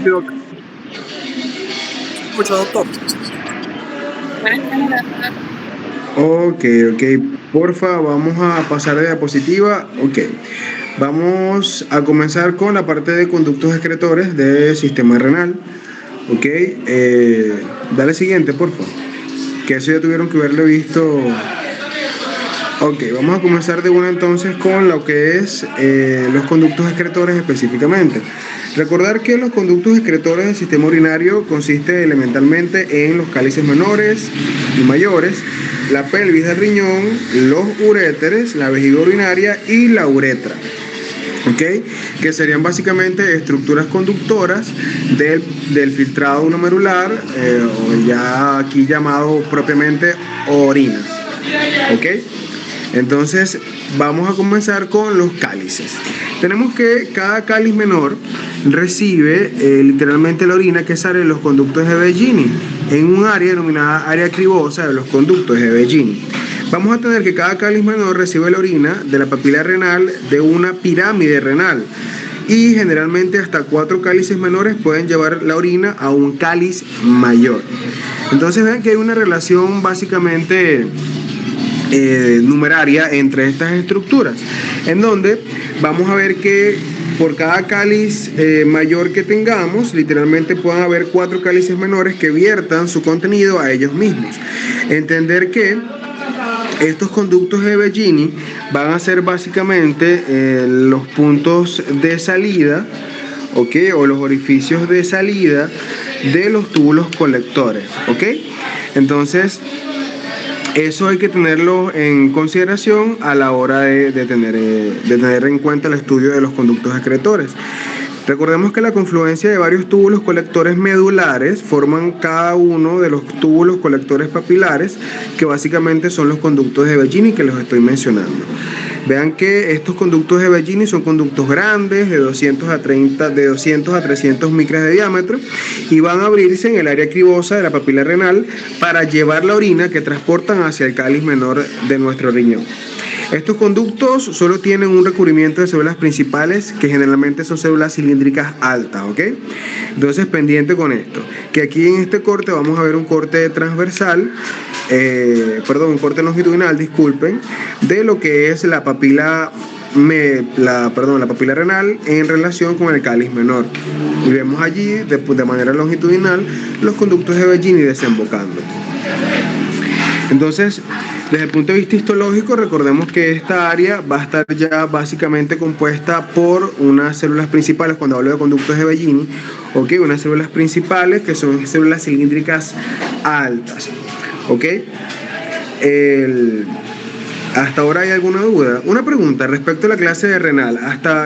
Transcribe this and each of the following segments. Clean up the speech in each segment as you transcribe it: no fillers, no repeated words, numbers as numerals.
Pero, escucha, doctor. Ok, ok. Porfa, vamos a pasar de diapositiva. Ok. Vamos a comenzar con la parte de conductos excretores del sistema renal. Ok. Dale siguiente, porfa. Que eso ya tuvieron que haberlo visto. Ok, vamos a comenzar de una entonces con lo que es los conductos excretores específicamente. Recordar que los conductos excretores del sistema urinario consiste elementalmente en los cálices menores y mayores, la pelvis del riñón, los uréteres, la vejiga urinaria y la uretra. ¿Ok? Que serían básicamente estructuras conductoras del filtrado glomerular, o ya aquí llamado propiamente orina. ¿Ok? Entonces, vamos a comenzar con los cálices. Tenemos que cada cáliz menor recibe literalmente la orina que sale de los conductos de Bellini en un área denominada área cribosa de los conductos de Bellini. Vamos a tener que cada cáliz menor recibe la orina de la papila renal de una pirámide renal y generalmente hasta 4 cálices menores pueden llevar la orina a un cáliz mayor. Entonces ven que hay una relación básicamente numeraria entre estas estructuras, en donde vamos a ver que por cada cáliz mayor que tengamos, literalmente pueden haber 4 cálices menores que viertan su contenido a ellos mismos. Entender que estos conductos de Bellini van a ser básicamente los puntos de salida, ¿ok? O los orificios de salida de los túbulos colectores, ¿ok? Entonces, eso hay que tenerlo en consideración a la hora de tener en cuenta el estudio de los conductos excretores. Recordemos que la confluencia de varios túbulos colectores medulares forman cada uno de los túbulos colectores papilares, que básicamente son los conductos de Bellini que los estoy mencionando. Vean que estos conductos de Bellini son conductos grandes, de 200 a 300 micras de diámetro, y van a abrirse en el área cribosa de la papila renal para llevar la orina que transportan hacia el cáliz menor de nuestro riñón. Estos conductos solo tienen un recubrimiento de células principales, que generalmente son células cilíndricas altas, ¿ok? Entonces, pendiente con esto, que aquí en este corte vamos a ver un corte transversal, un corte longitudinal, disculpen, de lo que es la papila la papila renal en relación con el cáliz menor. Y vemos allí, de manera longitudinal, los conductos de Bellini desembocando. Entonces, desde el punto de vista histológico, recordemos que esta área va a estar ya básicamente compuesta por unas células principales. Cuando hablo de conductos de Bellini, ¿ok? Unas células principales que son células cilíndricas altas, ¿ok? ¿Hasta ahora hay alguna duda? Una pregunta respecto a la clase de renal.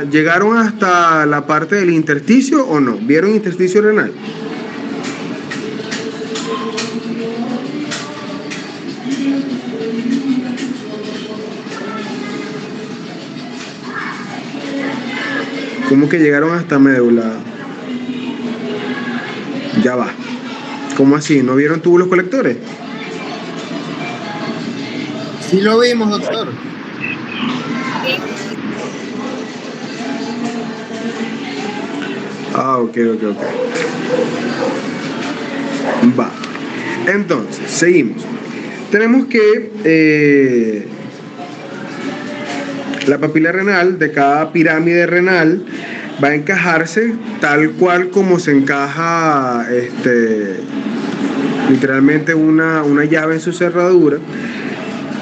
¿Llegaron hasta la parte del intersticio o no? ¿Vieron intersticio renal? ¿Cómo que llegaron hasta médula? Ya va. ¿Cómo así? ¿No vieron túbulos colectores? Sí lo vimos, doctor. Ok. Va. Entonces, seguimos. Tenemos que la papila renal de cada pirámide renal va a encajarse tal cual como se encaja literalmente una llave en su cerradura,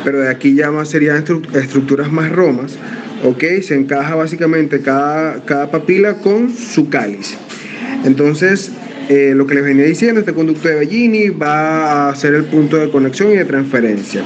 pero de aquí ya serían estructuras más romas, ¿ok? Se encaja básicamente cada papila con su cáliz. Entonces, lo que les venía diciendo, este conducto de Bellini va a ser el punto de conexión y de transferencia.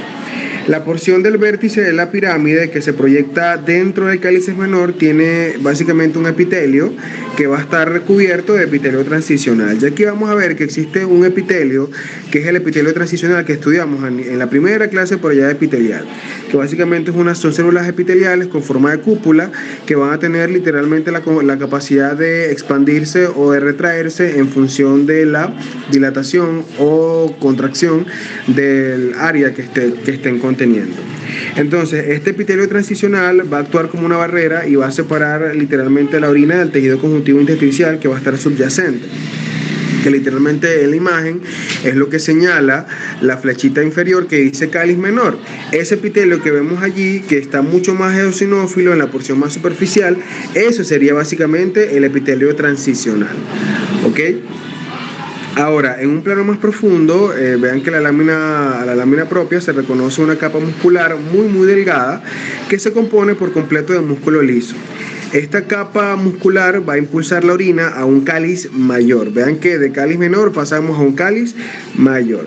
La porción del vértice de la pirámide que se proyecta dentro del cáliz menor tiene básicamente un epitelio que va a estar recubierto de epitelio transicional. Y aquí vamos a ver que existe un epitelio que es el epitelio transicional que estudiamos en la primera clase por allá de epitelial, que básicamente son células epiteliales con forma de cúpula que van a tener literalmente la capacidad de expandirse o de retraerse en función de la dilatación o contracción del área que estén conteniendo. conteniendo. Entonces, este epitelio transicional va a actuar como una barrera y va a separar literalmente la orina del tejido conjuntivo intersticial que va a estar subyacente, que literalmente en la imagen es lo que señala la flechita inferior que dice cáliz menor. Ese epitelio que vemos allí, que está mucho más eosinófilo en la porción más superficial, eso sería básicamente el epitelio transicional. ¿Ok? Ahora, en un plano más profundo, vean que a la lámina propia se reconoce una capa muscular muy delgada que se compone por completo de músculo liso. Esta capa muscular va a impulsar la orina a un cáliz mayor. Vean que de cáliz menor pasamos a un cáliz mayor.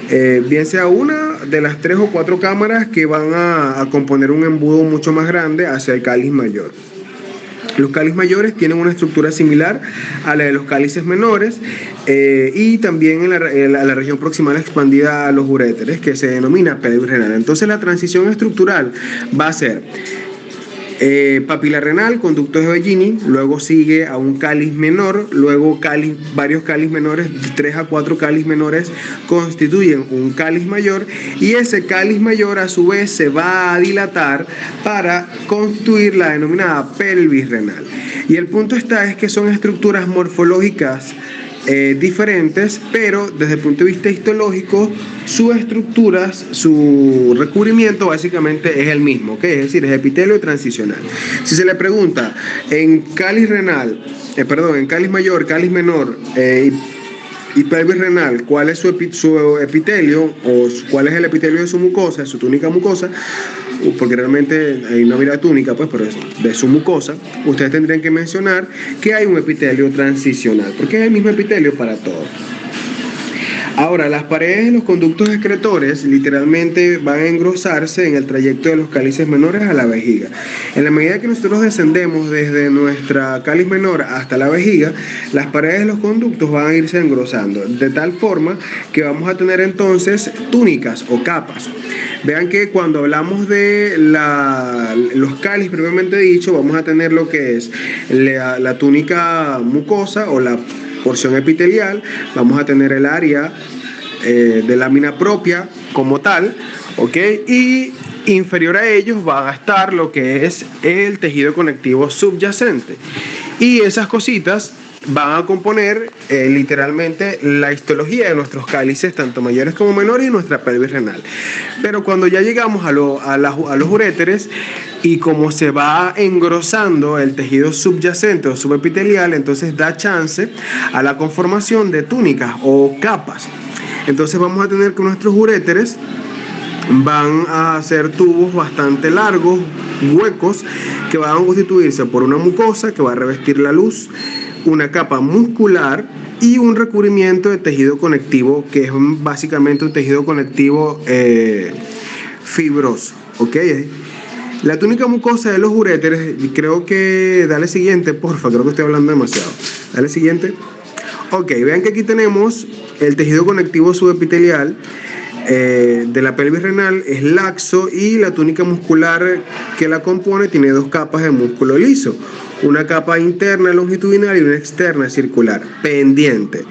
Bien sea una de las 3 o 4 cámaras que van a componer un embudo mucho más grande hacia el cáliz mayor. Los cáliz mayores tienen una estructura similar a la de los cálices menores y también en la región proximal expandida a los uréteres, que se denomina pelvis renal. Entonces la transición estructural va a ser papila renal, conductos de Bellini, luego sigue a un cáliz menor, luego varios cáliz menores, 3 a 4 cáliz menores constituyen un cáliz mayor, y ese cáliz mayor a su vez se va a dilatar para constituir la denominada pelvis renal. Y el punto es que son estructuras morfológicas diferentes, pero desde el punto de vista histológico, sus estructuras, su recubrimiento básicamente es el mismo, ¿okay? Es decir, es epitelio transicional. Si se le pregunta en cáliz renal, en cáliz mayor, cáliz menor y pelvis renal, ¿cuál es su epitelio o cuál es el epitelio de su mucosa, de su túnica mucosa? Porque realmente hay una vira túnica, pues, pero es de su mucosa. Ustedes tendrían que mencionar que hay un epitelio transicional, porque es el mismo epitelio para todos. Ahora, las paredes de los conductos excretores literalmente van a engrosarse en el trayecto de los cálices menores a la vejiga. En la medida que nosotros descendemos desde nuestra cáliz menor hasta la vejiga, las paredes de los conductos van a irse engrosando, de tal forma que vamos a tener entonces túnicas o capas. Vean que cuando hablamos de los cáliz previamente dicho, vamos a tener lo que es la túnica mucosa o la porción epitelial, vamos a tener el área de lámina propia como tal, ¿ok? Y inferior a ellos va a estar lo que es el tejido conectivo subyacente. Y esas cositas van a componer literalmente la histología de nuestros cálices, tanto mayores como menores, y nuestra pelvis renal. Pero cuando ya llegamos a los uréteres, y como se va engrosando el tejido subyacente o subepitelial, entonces da chance a la conformación de túnicas o capas. Entonces vamos a tener que nuestros uréteres van a ser tubos bastante largos, huecos, que van a constituirse por una mucosa que va a revestir la luz, una capa muscular y un recubrimiento de tejido conectivo, que es básicamente un tejido conectivo fibroso, ¿ok? La túnica mucosa de los uréteres, creo que, dale siguiente, porfa, creo que estoy hablando demasiado. Dale siguiente. Ok, vean que aquí tenemos el tejido conectivo subepitelial de la pelvis renal, es laxo, y la túnica muscular que la compone tiene 2 capas de músculo liso, una capa interna longitudinal y una externa circular, pendiente.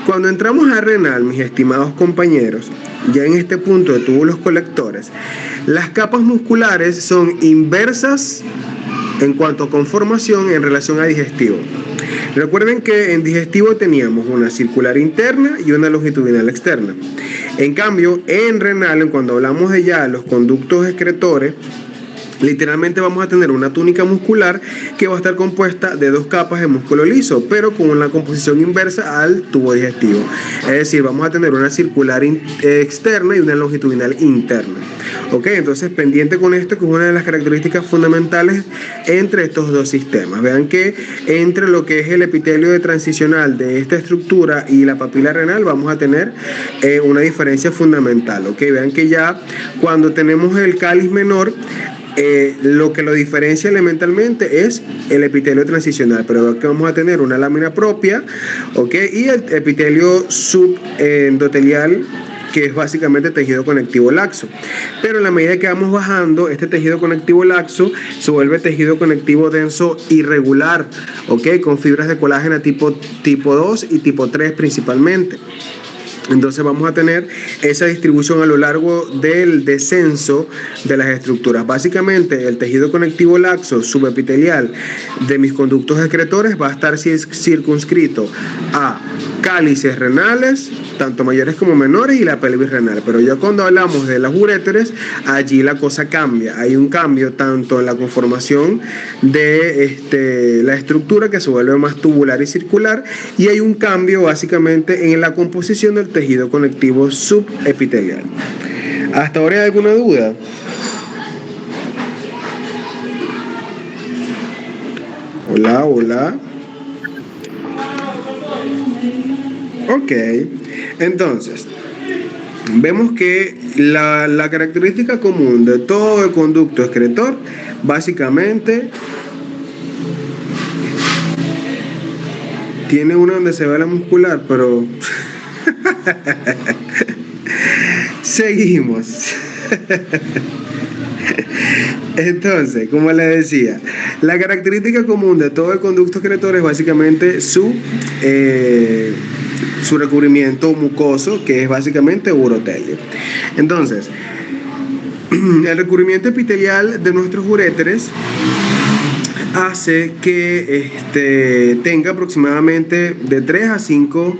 Cuando entramos a renal, mis estimados compañeros, ya en este punto de túbulos colectores, las capas musculares son inversas en cuanto a conformación en relación a digestivo. Recuerden que en digestivo teníamos una circular interna y una longitudinal externa. En cambio, en renal, cuando hablamos de ya los conductos excretores, literalmente vamos a tener una túnica muscular que va a estar compuesta de 2 capas de músculo liso, pero con una composición inversa al tubo digestivo. Es decir, vamos a tener una circular externa y una longitudinal interna. Ok, entonces pendiente con esto, que es una de las características fundamentales entre estos dos sistemas. Vean que entre lo que es el epitelio de transicional de esta estructura y la papila renal vamos a tener una diferencia fundamental. Ok, vean que ya cuando tenemos el cáliz menor, lo que lo diferencia elementalmente es el epitelio transicional, pero aquí vamos a tener una lámina propia, ¿okay? Y el epitelio subendotelial, que es básicamente tejido conectivo laxo. Pero en la medida que vamos bajando, este tejido conectivo laxo se vuelve tejido conectivo denso irregular, ¿okay? Con fibras de colágeno tipo 2 y tipo 3 principalmente. Entonces vamos a tener esa distribución a lo largo del descenso de las estructuras. Básicamente el tejido conectivo laxo subepitelial de mis conductos excretores va a estar circunscrito a cálices renales, tanto mayores como menores, y la pelvis renal. Pero ya cuando hablamos de las uréteres, allí la cosa cambia. Hay un cambio tanto en la conformación de la estructura, que se vuelve más tubular y circular, y hay un cambio básicamente en la composición del tejido conectivo subepitelial. ¿Hasta ahora hay alguna duda? Hola, hola. Ok, entonces, vemos que la característica común de todo el conducto excretor, básicamente, tiene una donde se ve la muscular, pero seguimos. Entonces, como les decía, la característica común de todo el conducto excretor es básicamente su recubrimiento mucoso, que es básicamente urotelio. Entonces, el recubrimiento epitelial de nuestros uréteres hace que tenga aproximadamente de 3 a 5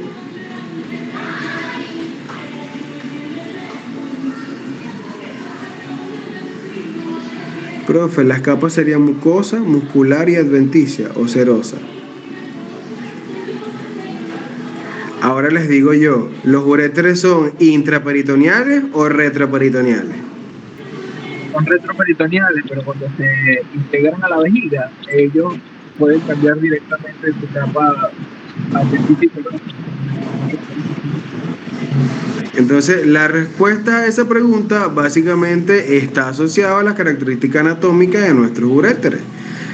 Profe, las capas serían mucosa, muscular y adventicia o serosa. Ahora les digo yo, ¿los uréteres son intraperitoneales o retroperitoneales? Son retroperitoneales, pero cuando se integran a la vejiga, ellos pueden cambiar directamente de su capa adventicia. Entonces, la respuesta a esa pregunta básicamente está asociada a las características anatómicas de nuestros uréteres.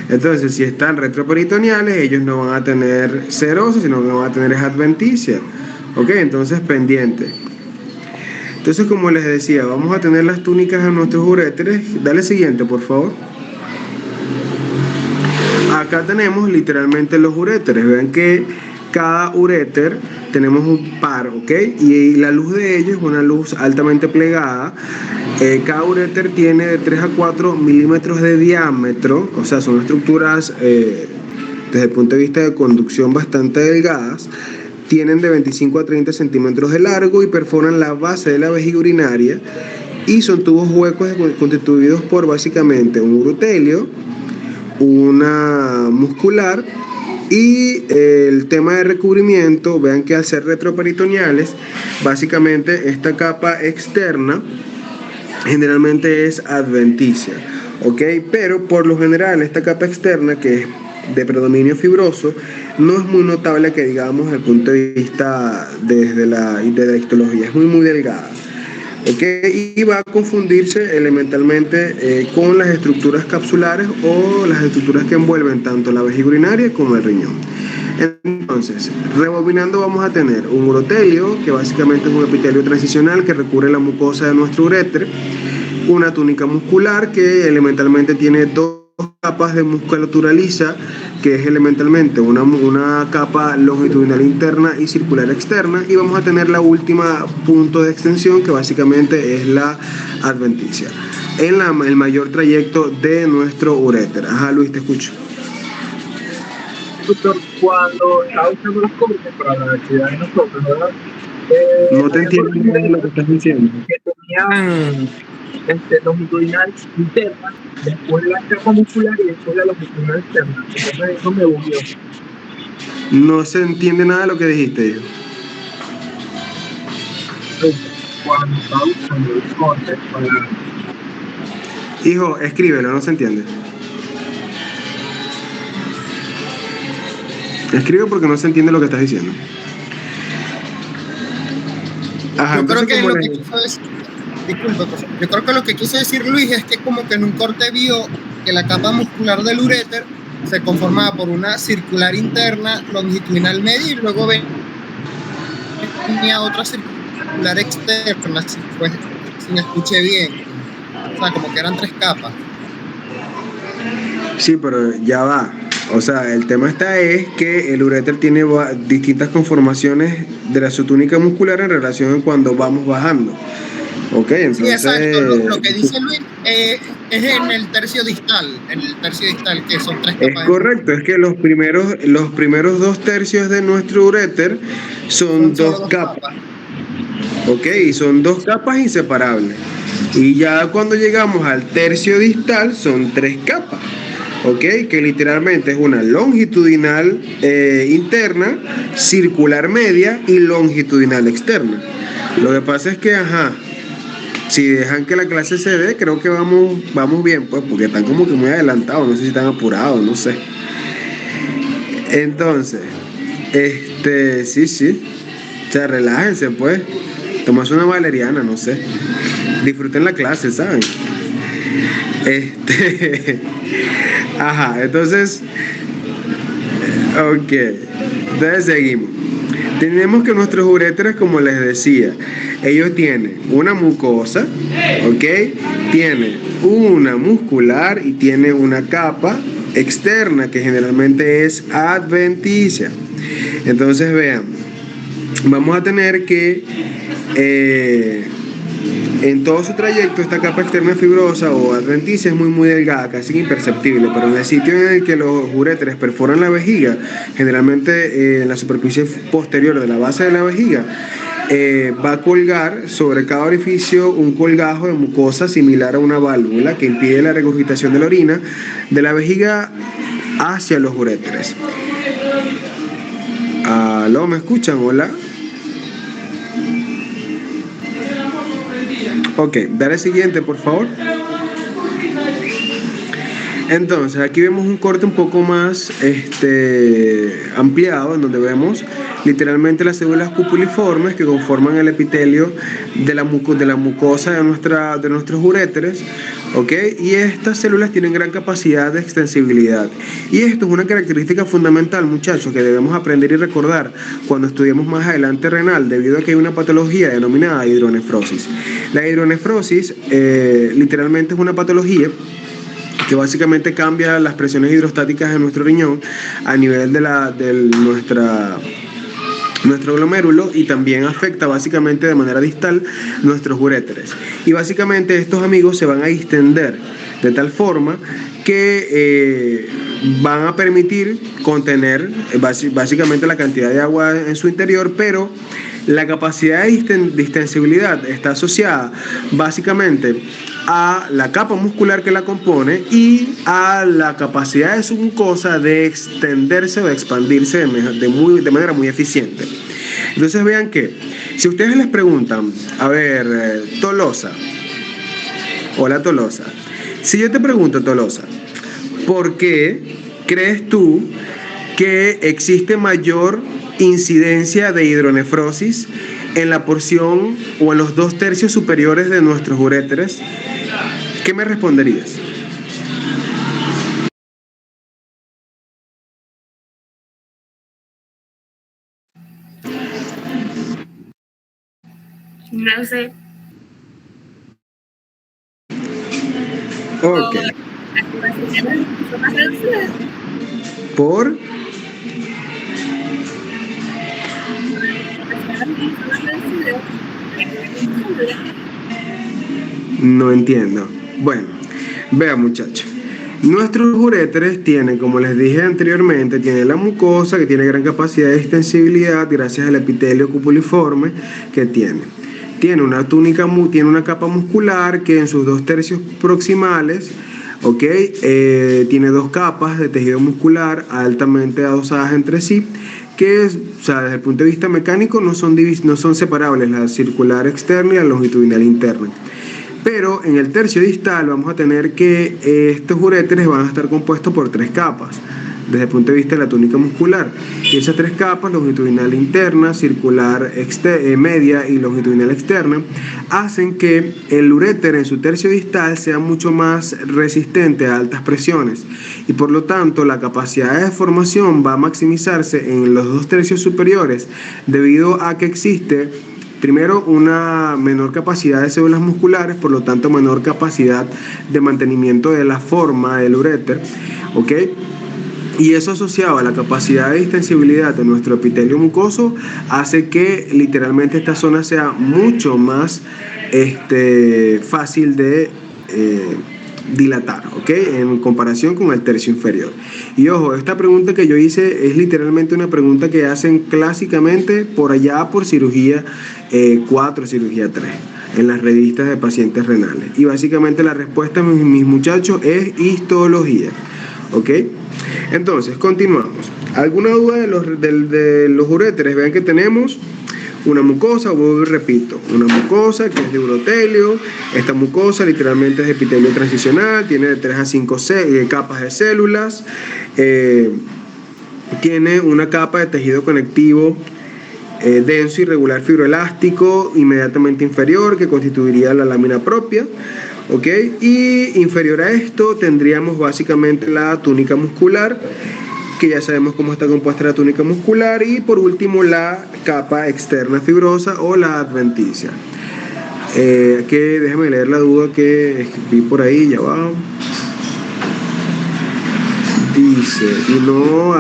Entonces, si están retroperitoneales, ellos no van a tener serosa, sino que van a tener adventicia. ¿Ok? Entonces, pendiente. Entonces, como les decía, vamos a tener las túnicas de nuestros uréteres. Dale siguiente, por favor. Acá tenemos literalmente los uréteres. Vean que cada uréter tenemos un par, ¿ok? Y la luz de ellos es una luz altamente plegada. Cada uréter tiene de 3 a 4 milímetros de diámetro, o sea, son estructuras desde el punto de vista de conducción bastante delgadas. Tienen de 25 a 30 centímetros de largo y perforan la base de la vejiga urinaria, y son tubos huecos constituidos por básicamente un urotelio, una muscular y el tema de recubrimiento. Vean que al ser retroperitoneales, básicamente esta capa externa generalmente es adventicia, ¿ok? Pero por lo general esta capa externa, que es de predominio fibroso, no es muy notable, que digamos, desde el punto de vista de la histología, es muy delgada, ¿ok? Y va a confundirse elementalmente con las estructuras capsulares o las estructuras que envuelven tanto la vejiga urinaria como el riñón. Entonces, rebobinando, vamos a tener un urotelio, que básicamente es un epitelio transicional que recubre la mucosa de nuestro uréter, una túnica muscular que elementalmente tiene dos capas de musculatura lisa, que es elementalmente una capa longitudinal interna y circular externa, y vamos a tener la última punto de extensión, que básicamente es la adventicia, en el mayor trayecto de nuestro uréter. Ajá, Luis, te escucho. Doctor, cuando estaba usando los cortes para la actividad de nosotros, ¿verdad? No te entiendo bien lo que estás diciendo. Que tenían longitudinal interna, después la capa muscular y después la longitudinal externa. Entonces eso me volvió. No se entiende nada de lo que dijiste. Cuando estaba usando los cortes para... Hijo, escríbelo, no se entiende. Escribe porque no se entiende lo que estás diciendo. Ajá, yo creo que como lo que quiso decir, disculpe, yo creo que lo que quiso decir Luis es que como que en un corte vio que la capa muscular del uréter se conformaba por una circular interna, longitudinal media, y luego venía otra circular externa, pues, si me escuché bien. O sea, como que eran 3 capas. Sí, pero ya va. O sea, el tema está es que el uréter tiene distintas conformaciones de la subtúnica muscular en relación a cuando vamos bajando. Ok, entonces... Sí, exacto. Lo que dice Luis es en el tercio distal, que son 3 capas. Es correcto, es que los primeros 2 tercios de nuestro uréter son 2 capas. Ok, y son 2 capas inseparables. Y ya cuando llegamos al tercio distal son 3 capas. Ok, que literalmente es una longitudinal interna, circular media y longitudinal externa. Lo que pasa es que, si dejan que la clase se dé, creo que vamos bien, pues, porque están como que muy adelantados, no sé si están apurados, no sé. Entonces, sí. O sea, relájense, pues. Tomas una valeriana, no sé. Disfruten la clase, ¿saben? Entonces, ok. Entonces seguimos. Tenemos que nuestros uréteres, como les decía, ellos tienen una mucosa, ok, tiene una muscular y tiene una capa externa que generalmente es adventicia. Entonces vean, vamos a tener que en todo su trayecto esta capa externa fibrosa o adventicia es muy delgada, casi imperceptible, pero en el sitio en el que los uréteres perforan la vejiga, generalmente en la superficie posterior de la base de la vejiga, va a colgar sobre cada orificio un colgajo de mucosa similar a una válvula que impide la regurgitación de la orina de la vejiga hacia los uréteres. ¿Aló? ¿Me escuchan? Hola. Ok, dale siguiente, por favor. Entonces, aquí vemos un corte un poco más ampliado, en donde vemos literalmente las células cupuliformes que conforman el epitelio de la mucosa de nuestros uréteres, ¿ok? Y estas células tienen gran capacidad de extensibilidad. Y esto es una característica fundamental, muchachos, que debemos aprender y recordar cuando estudiemos más adelante renal, debido a que hay una patología denominada hidronefrosis. La hidronefrosis literalmente es una patología que básicamente cambia las presiones hidrostáticas de nuestro riñón a nivel de nuestro glomérulo, y también afecta básicamente de manera distal nuestros uréteres. Y básicamente estos amigos se van a distender de tal forma que van a permitir contener básicamente la cantidad de agua en su interior, pero la capacidad de distensibilidad está asociada básicamente a la capa muscular que la compone y a la capacidad de su mucosa de extenderse o de expandirse de manera muy eficiente. Entonces vean que si ustedes les preguntan, a ver, Tolosa, hola Tolosa, si yo te pregunto, Tolosa, ¿por qué crees tú que existe mayor incidencia de hidronefrosis en la porción o en los 2 tercios superiores de nuestros uréteres? ¿Qué me responderías? No sé. Ok. ¿Por? No entiendo. Bueno, vean, muchachos. Nuestros uréteres tienen, como les dije anteriormente, tiene la mucosa que tiene gran capacidad de extensibilidad gracias al epitelio cupuliforme que tiene. Tiene una túnica, tiene una capa muscular que en sus 2 tercios proximales, ¿ok? Tiene 2 capas de tejido muscular altamente adosadas entre sí, que o sea, desde el punto de vista mecánico no son separables, la circular externa y la longitudinal interna. Pero en el tercio distal vamos a tener que estos uréteres van a estar compuestos por 3 capas desde el punto de vista de la túnica muscular, y esas 3 capas, longitudinal interna, circular media y longitudinal externa, hacen que el uréter en su tercio distal sea mucho más resistente a altas presiones, y por lo tanto la capacidad de formación va a maximizarse en los 2 tercios superiores, debido a que existe primero una menor capacidad de células musculares, por lo tanto menor capacidad de mantenimiento de la forma del uréter, ¿ok? Y eso asociado a la capacidad de distensibilidad de nuestro epitelio mucoso hace que literalmente esta zona sea mucho más fácil de dilatar, ¿ok? En comparación con el tercio inferior. Y ojo, esta pregunta que yo hice es literalmente una pregunta que hacen clásicamente por allá por cirugía 4, cirugía 3, en las revistas de pacientes renales. Y básicamente la respuesta, mis muchachos, es histología, ¿ok? Entonces, continuamos. ¿Alguna duda de los uréteres? Vean que tenemos una mucosa, vuelvo y repito, una mucosa que es de urotelio. Esta mucosa literalmente es de epitelio transicional, tiene de 3 a 5 capas de células, tiene una capa de tejido conectivo denso y regular fibroelástico inmediatamente inferior que constituiría la lámina propia. ¿Ok? Y inferior a esto tendríamos básicamente la túnica muscular, que ya sabemos cómo está compuesta la túnica muscular, y por último la capa externa fibrosa o la adventicia. Que déjame leer la duda que escribí por ahí, ya va. Dice, y no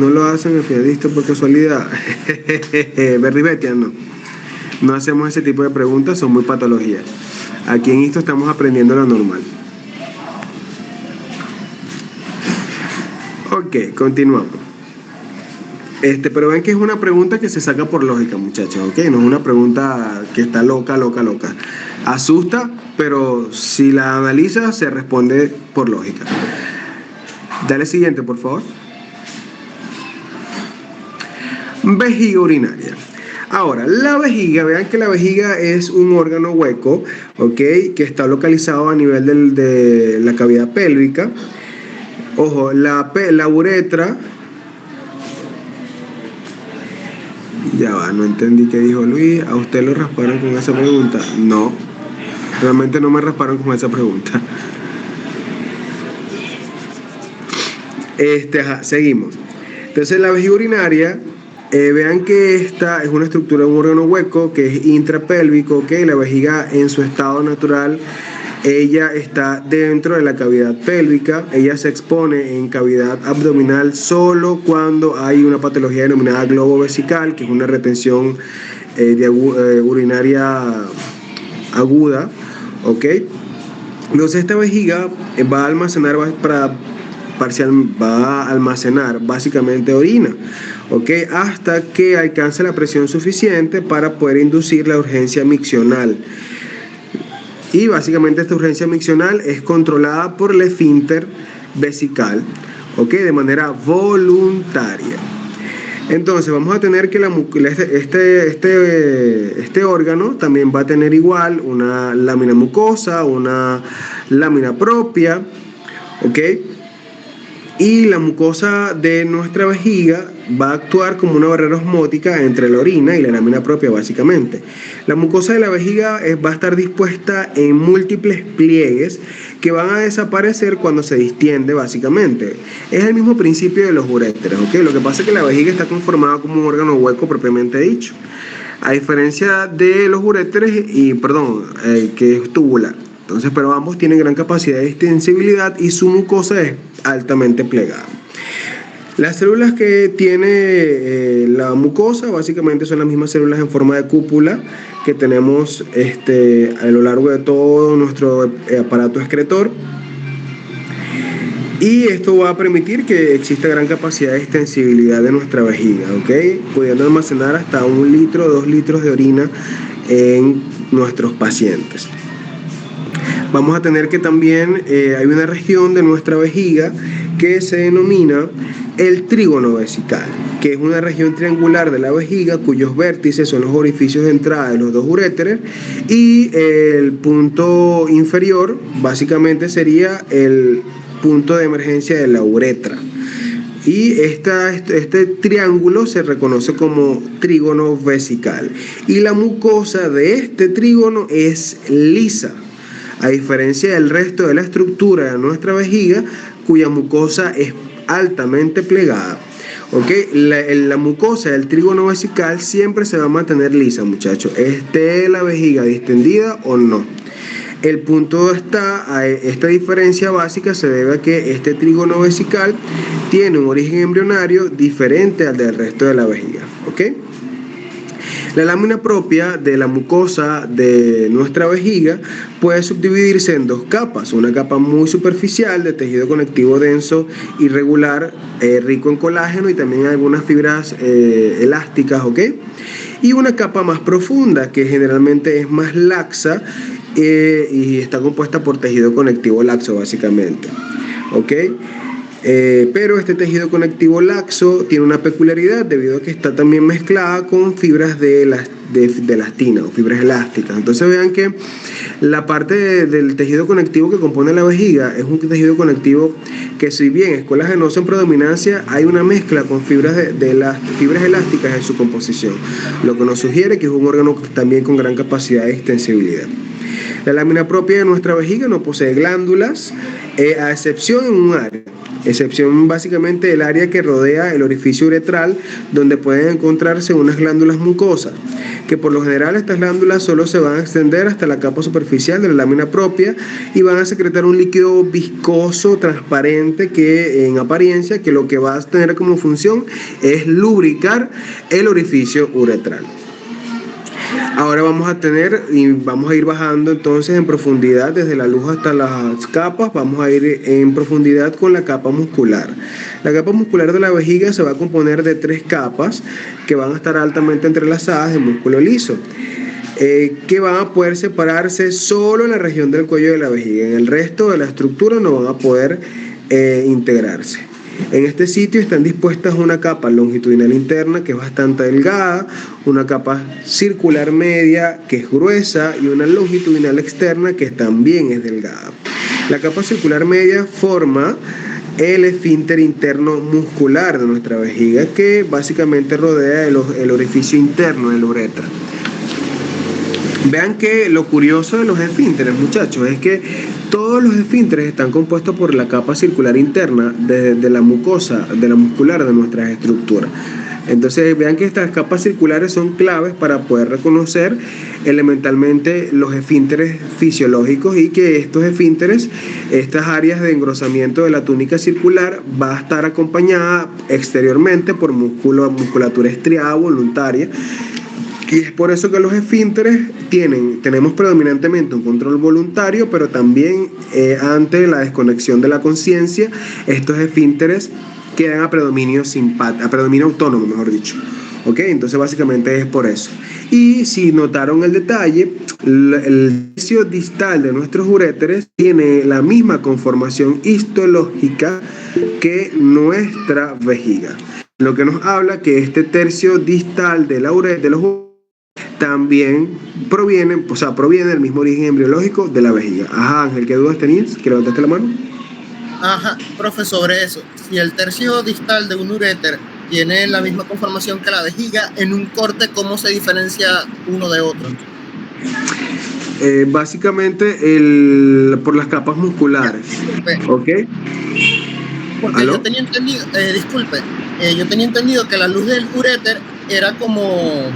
lo hacen el finalista por casualidad. Berribetia, no hacemos ese tipo de preguntas, son muy patologías. Aquí en esto estamos aprendiendo lo normal. Ok, continuamos. Pero ven que es una pregunta que se saca por lógica, muchachos, ¿ok? No es una pregunta que está loca. Asusta, pero si la analizas se responde por lógica. Dale siguiente, por favor. Vejiga urinaria. Ahora, la vejiga, vean que la vejiga es un órgano hueco, ¿ok? Que está localizado a nivel de la cavidad pélvica. Ojo, la uretra. Ya va, no entendí qué dijo Luis. ¿A usted lo rasparon con esa pregunta? No, realmente no me rasparon con esa pregunta. Seguimos. Entonces, la vejiga urinaria. Vean que esta es una estructura de un órgano hueco que es intrapélvico, que la vejiga en su estado natural, ella está dentro de la cavidad pélvica, ella se expone en cavidad abdominal solo cuando hay una patología denominada globo vesical, que es una retención urinaria aguda, ¿ok? Entonces esta vejiga va a almacenar básicamente orina, ¿ok? Hasta que alcance la presión suficiente para poder inducir la urgencia miccional. Y básicamente esta urgencia miccional es controlada por el esfínter vesical, ¿ok? De manera voluntaria. Entonces vamos a tener que este órgano también va a tener igual una lámina mucosa, una lámina propia, ¿ok? Y la mucosa de nuestra vejiga va a actuar como una barrera osmótica entre la orina y la lámina propia, básicamente. La mucosa de la vejiga va a estar dispuesta en múltiples pliegues que van a desaparecer cuando se distiende, básicamente. Es el mismo principio de los uréteres, ¿ok? Lo que pasa es que la vejiga está conformada como un órgano hueco propiamente dicho, a diferencia de los uréteres, que es tubular. Entonces, pero ambos tienen gran capacidad de distensibilidad y su mucosa es altamente plegada. Las células que tiene la mucosa básicamente son las mismas células en forma de cúpula que tenemos a lo largo de todo nuestro aparato excretor. Y esto va a permitir que exista gran capacidad de extensibilidad de nuestra vejiga, ¿ok? Pudiendo almacenar hasta 1 litro, 2 litros de orina en nuestros pacientes. Vamos a tener que también hay una región de nuestra vejiga que se denomina el trígono vesical, que es una región triangular de la vejiga cuyos vértices son los orificios de entrada de los dos uréteres, y el punto inferior básicamente sería el punto de emergencia de la uretra. Y este triángulo se reconoce como trígono vesical. Y la mucosa de este trígono es lisa, a diferencia del resto de la estructura de nuestra vejiga, cuya mucosa es altamente plegada. ¿Ok? La mucosa del trígono vesical siempre se va a mantener lisa, muchachos, esté la vejiga distendida o no. El punto está, a esta diferencia básica se debe a que este trígono vesical tiene un origen embrionario diferente al del resto de la vejiga, ¿ok? La lámina propia de la mucosa de nuestra vejiga puede subdividirse en dos capas, una capa muy superficial de tejido conectivo denso y regular, rico en colágeno y también algunas fibras elásticas, ¿ok? Y una capa más profunda que generalmente es más laxa y está compuesta por tejido conectivo laxo básicamente, ¿ok? Pero este tejido conectivo laxo tiene una peculiaridad debido a que está también mezclada con fibras de elastina o fibras elásticas. Entonces vean que la parte del tejido conectivo que compone la vejiga es un tejido conectivo que, si bien es colagenoso en predominancia, hay una mezcla con fibras de las fibras elásticas en su composición, lo que nos sugiere que es un órgano también con gran capacidad de extensibilidad. La lámina propia de nuestra vejiga no posee glándulas, a excepción en un área. Excepción básicamente del área que rodea el orificio uretral, donde pueden encontrarse unas glándulas mucosas, que por lo general estas glándulas solo se van a extender hasta la capa superficial de la lámina propia y van a secretar un líquido viscoso, transparente, que en apariencia que lo que va a tener como función es lubricar el orificio uretral. Ahora vamos a ir bajando entonces en profundidad desde la luz hasta las capas. Vamos a ir en profundidad con la capa muscular. La capa muscular de la vejiga se va a componer de 3 capas que van a estar altamente entrelazadas de músculo liso, que van a poder separarse solo en la región del cuello de la vejiga. En el resto de la estructura no van a poder integrarse. En este sitio están dispuestas una capa longitudinal interna que es bastante delgada, una capa circular media que es gruesa y una longitudinal externa que también es delgada. La capa circular media forma el esfínter interno muscular de nuestra vejiga, que básicamente rodea el orificio interno del uretra. Vean que lo curioso de los esfínteres, muchachos, es que todos los esfínteres están compuestos por la capa circular interna de la mucosa, de la muscular de nuestras estructuras. Entonces vean que estas capas circulares son claves para poder reconocer elementalmente los esfínteres fisiológicos, y que estos esfínteres, estas áreas de engrosamiento de la túnica circular, va a estar acompañada exteriormente por musculatura estriada voluntaria. Y es por eso que los esfínteres tenemos predominantemente un control voluntario, pero también ante la desconexión de la conciencia, estos esfínteres quedan a predominio autónomo, mejor dicho. ¿Ok? Entonces básicamente es por eso. Y si notaron el detalle, el tercio distal de nuestros uréteres tiene la misma conformación histológica que nuestra vejiga, lo que nos habla que este tercio distal de los uréteres también proviene del mismo origen embriológico de la vejiga. Ajá, Ángel, ¿qué dudas tenías? ¿Que levantaste la mano? Ajá, profe, sobre eso. Si el tercio distal de un uréter tiene la misma conformación que la vejiga, en un corte, ¿cómo se diferencia uno de otro? Básicamente por las capas musculares. ¿Ok? Porque ¿aló? Yo tenía entendido, yo tenía entendido que la luz del uréter era como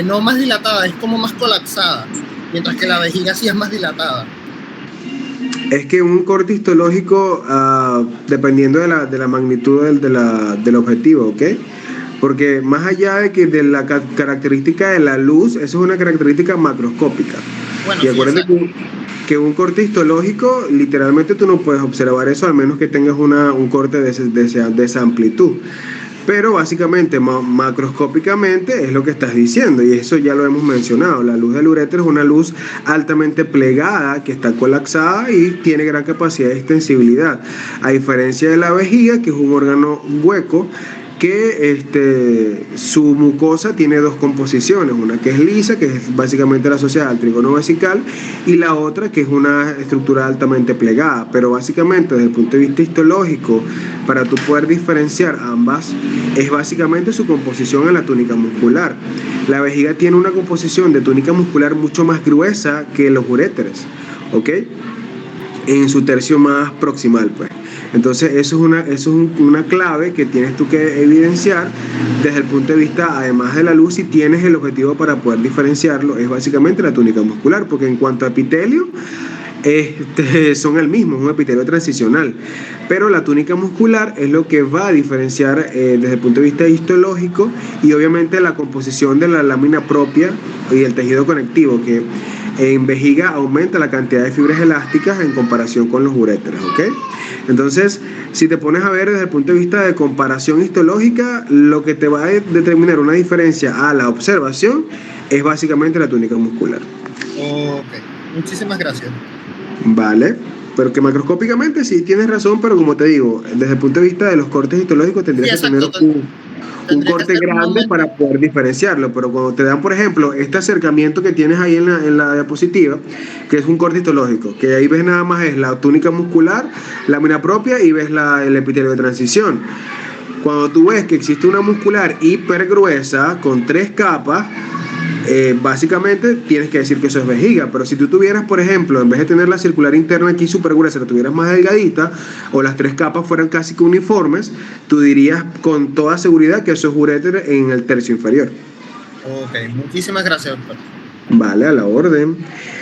no más dilatada, es como más colapsada, mientras que la vejiga sí es más dilatada. Es que un corte histológico, dependiendo de la magnitud del objetivo, ¿ok? Porque más allá de la característica de la luz, eso es una característica macroscópica. Bueno, y acuérdense que un corte histológico, literalmente tú no puedes observar eso, al menos que tengas un corte de esa amplitud. Pero básicamente, macroscópicamente, es lo que estás diciendo, y eso ya lo hemos mencionado. La luz del uréter es una luz altamente plegada, que está colapsada y tiene gran capacidad de extensibilidad, a diferencia de la vejiga, que es un órgano hueco, que su mucosa tiene 2 composiciones, una que es lisa, que es básicamente la asociada al trígono vesical, y la otra que es una estructura altamente plegada. Pero básicamente desde el punto de vista histológico, para tú poder diferenciar ambas, es básicamente su composición en la túnica muscular. La vejiga tiene una composición de túnica muscular mucho más gruesa que los uréteres, ¿ok? en su tercio más proximal, pues. Entonces eso es una clave que tienes tú que evidenciar desde el punto de vista, además de la luz, si tienes el objetivo para poder diferenciarlo, es básicamente la túnica muscular, porque en cuanto a epitelio, son el mismo, es un epitelio transicional, pero la túnica muscular es lo que va a diferenciar desde el punto de vista histológico y obviamente la composición de la lámina propia y el tejido conectivo, que en vejiga aumenta la cantidad de fibras elásticas en comparación con los uréteres, ¿ok? Entonces, si te pones a ver desde el punto de vista de comparación histológica, lo que te va a determinar una diferencia a la observación es básicamente la túnica muscular. Ok, muchísimas gracias. Vale, pero que macroscópicamente sí tienes razón, pero como te digo, desde el punto de vista de los cortes histológicos tendrías que tener un corte grande para poder diferenciarlo, pero cuando te dan, por ejemplo, este acercamiento que tienes ahí en la diapositiva, que es un corte histológico, que ahí ves nada más es la túnica muscular, lámina propia y ves el epitelio de transición. Cuando tú ves que existe una muscular hipergruesa con 3 capas, básicamente tienes que decir que eso es vejiga, pero si tú tuvieras, por ejemplo, en vez de tener la circular interna aquí súper gruesa, la tuvieras más delgadita o las 3 capas fueran casi que uniformes, tú dirías con toda seguridad que eso es uréter en el tercio inferior. Ok, muchísimas gracias, doctor. Vale, a la orden.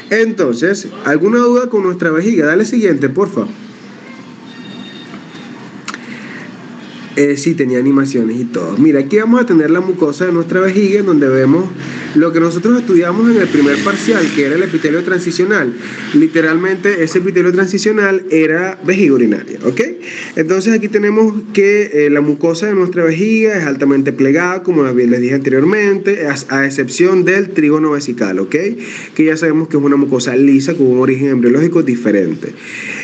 Entonces, ¿alguna duda con nuestra vejiga? Dale siguiente, porfa. Sí, tenía animaciones y todo. Mira, aquí vamos a tener la mucosa de nuestra vejiga, en donde vemos lo que nosotros estudiamos en el primer parcial, que era el epitelio transicional. Literalmente, ese epitelio transicional era vejiga urinaria, ¿ok? Entonces, aquí tenemos que la mucosa de nuestra vejiga es altamente plegada, como les dije anteriormente, a excepción del trígono vesical, ¿ok? Que ya sabemos que es una mucosa lisa con un origen embriológico diferente.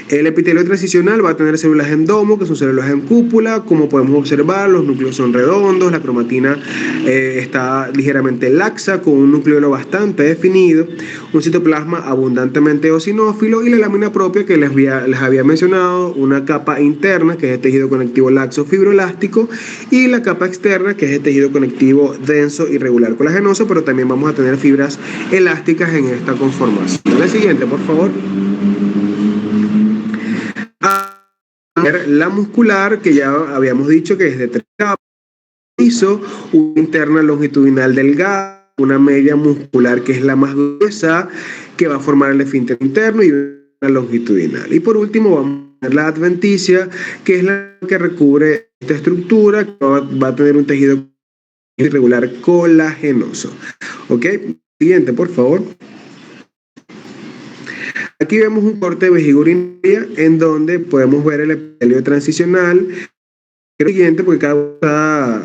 El epitelio transicional va a tener células endomo, que son células en cúpula. Como podemos observar, los núcleos son redondos, la cromatina está ligeramente laxa, con un núcleo bastante definido, un citoplasma abundantemente eosinófilo y la lámina propia que les había mencionado, una capa interna que es el tejido conectivo laxo fibroelástico y la capa externa que es el tejido conectivo denso y regular colagenoso, pero también vamos a tener fibras elásticas en esta conformación. La siguiente, por favor. La muscular, que ya habíamos dicho que es de 3 capas, una interna longitudinal delgada, una media muscular que es la más gruesa, que va a formar el esfínter interno y una longitudinal. Y por último vamos a tener la adventicia, que es la que recubre esta estructura, que va a tener un tejido irregular colagenoso. ¿Ok? Siguiente, por favor. Aquí vemos un corte de vejiga urinaria en donde podemos ver el epitelio transicional. Siguiente, porque cada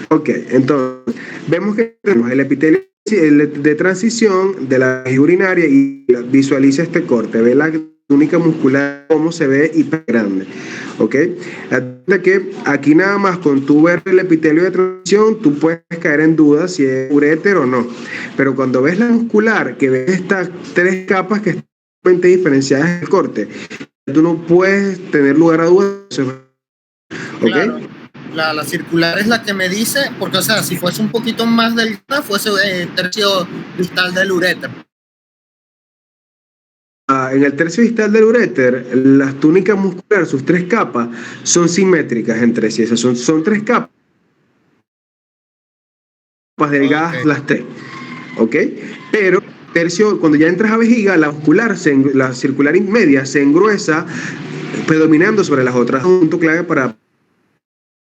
ok, entonces vemos que tenemos el epitelio de transición de la vejiga urinaria y visualiza este corte, ve la túnica muscular cómo se ve hiper grande, ok. Que aquí nada más con tú ver el epitelio de transición tú puedes caer en duda si es uréter o no, pero cuando ves la muscular, que ves estas 3 capas que están totalmente diferenciadas en el corte, tú no puedes tener lugar a dudas, ¿ok? Claro. La circular es la que me dice, porque o sea, si fuese un poquito más delgada, fuese tercio distal del uréter. En el tercio distal del uréter, las túnicas musculares, sus 3 capas, son simétricas entre sí. Esas son 3 capas delgadas, okay. Las 3, ¿ok? Pero cuando ya entras a vejiga, la muscular, la circular media se engruesa, predominando sobre las otras. Un punto clave para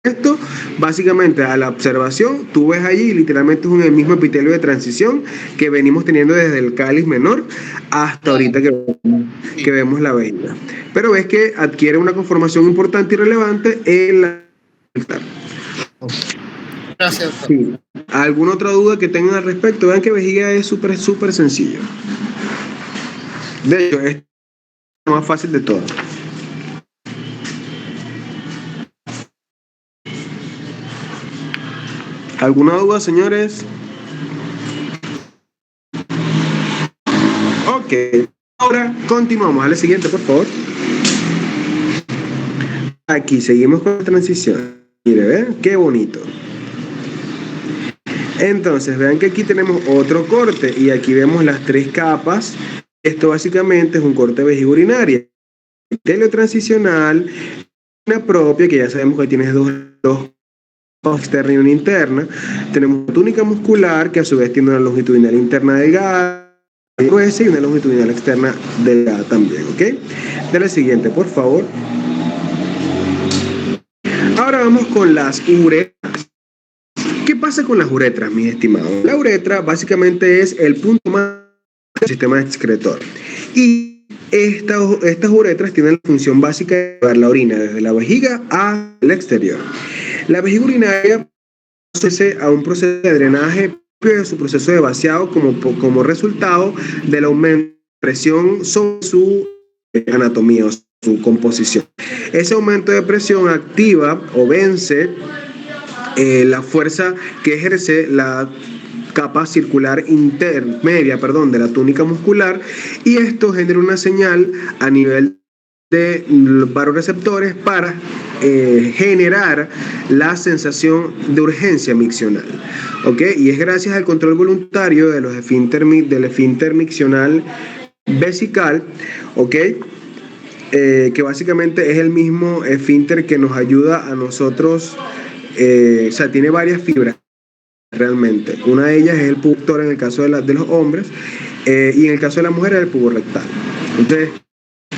esto, básicamente a la observación, tú ves allí literalmente es el mismo epitelio de transición que venimos teniendo desde el cáliz menor hasta ahorita que vemos la vejiga. Pero ves que adquiere una conformación importante y relevante en la... Gracias. Sí. ¿Alguna otra duda que tengan al respecto? Vean que vejiga es súper sencillo. De hecho, es lo más fácil de todo. ¿Alguna duda, señores? Ok, ahora continuamos. A la siguiente, por favor. Aquí seguimos con la transición. Mire, vean qué bonito. Entonces, vean que aquí tenemos otro corte y aquí vemos las 3 capas Esto básicamente es un corte de vejiga urinaria. Teleotransicional, una propia, que ya sabemos que tiene dos externa y una interna. Tenemos una túnica muscular, que a su vez tiene una longitudinal interna delgada, gruesa, y una longitudinal externa delgada también, ¿ok? Dale siguiente, por favor. Ahora vamos con las uretras. ¿Qué pasa con las uretras, mis estimados? La uretra básicamente es el punto más del sistema excretor. Y estas uretras tienen la función básica de llevar la orina desde la vejiga al exterior. La vejiga urinaria procede a un proceso de drenaje de su proceso de vaciado como resultado del aumento de presión sobre su anatomía o su composición. Ese aumento de presión activa o vence la fuerza que ejerce la capa circular intermedia, de la túnica muscular, y esto genera una señal a nivel de los varoreceptores para generar la sensación de urgencia miccional, ¿ok? Y es gracias al control voluntario de los del esfínter miccional vesical, ¿ok? Que básicamente es el mismo esfínter que nos ayuda a nosotros, o sea, tiene varias fibras realmente. Una de ellas es el pubo en el caso de los hombres, y en el caso de la mujer es el pubo rectal. Entonces,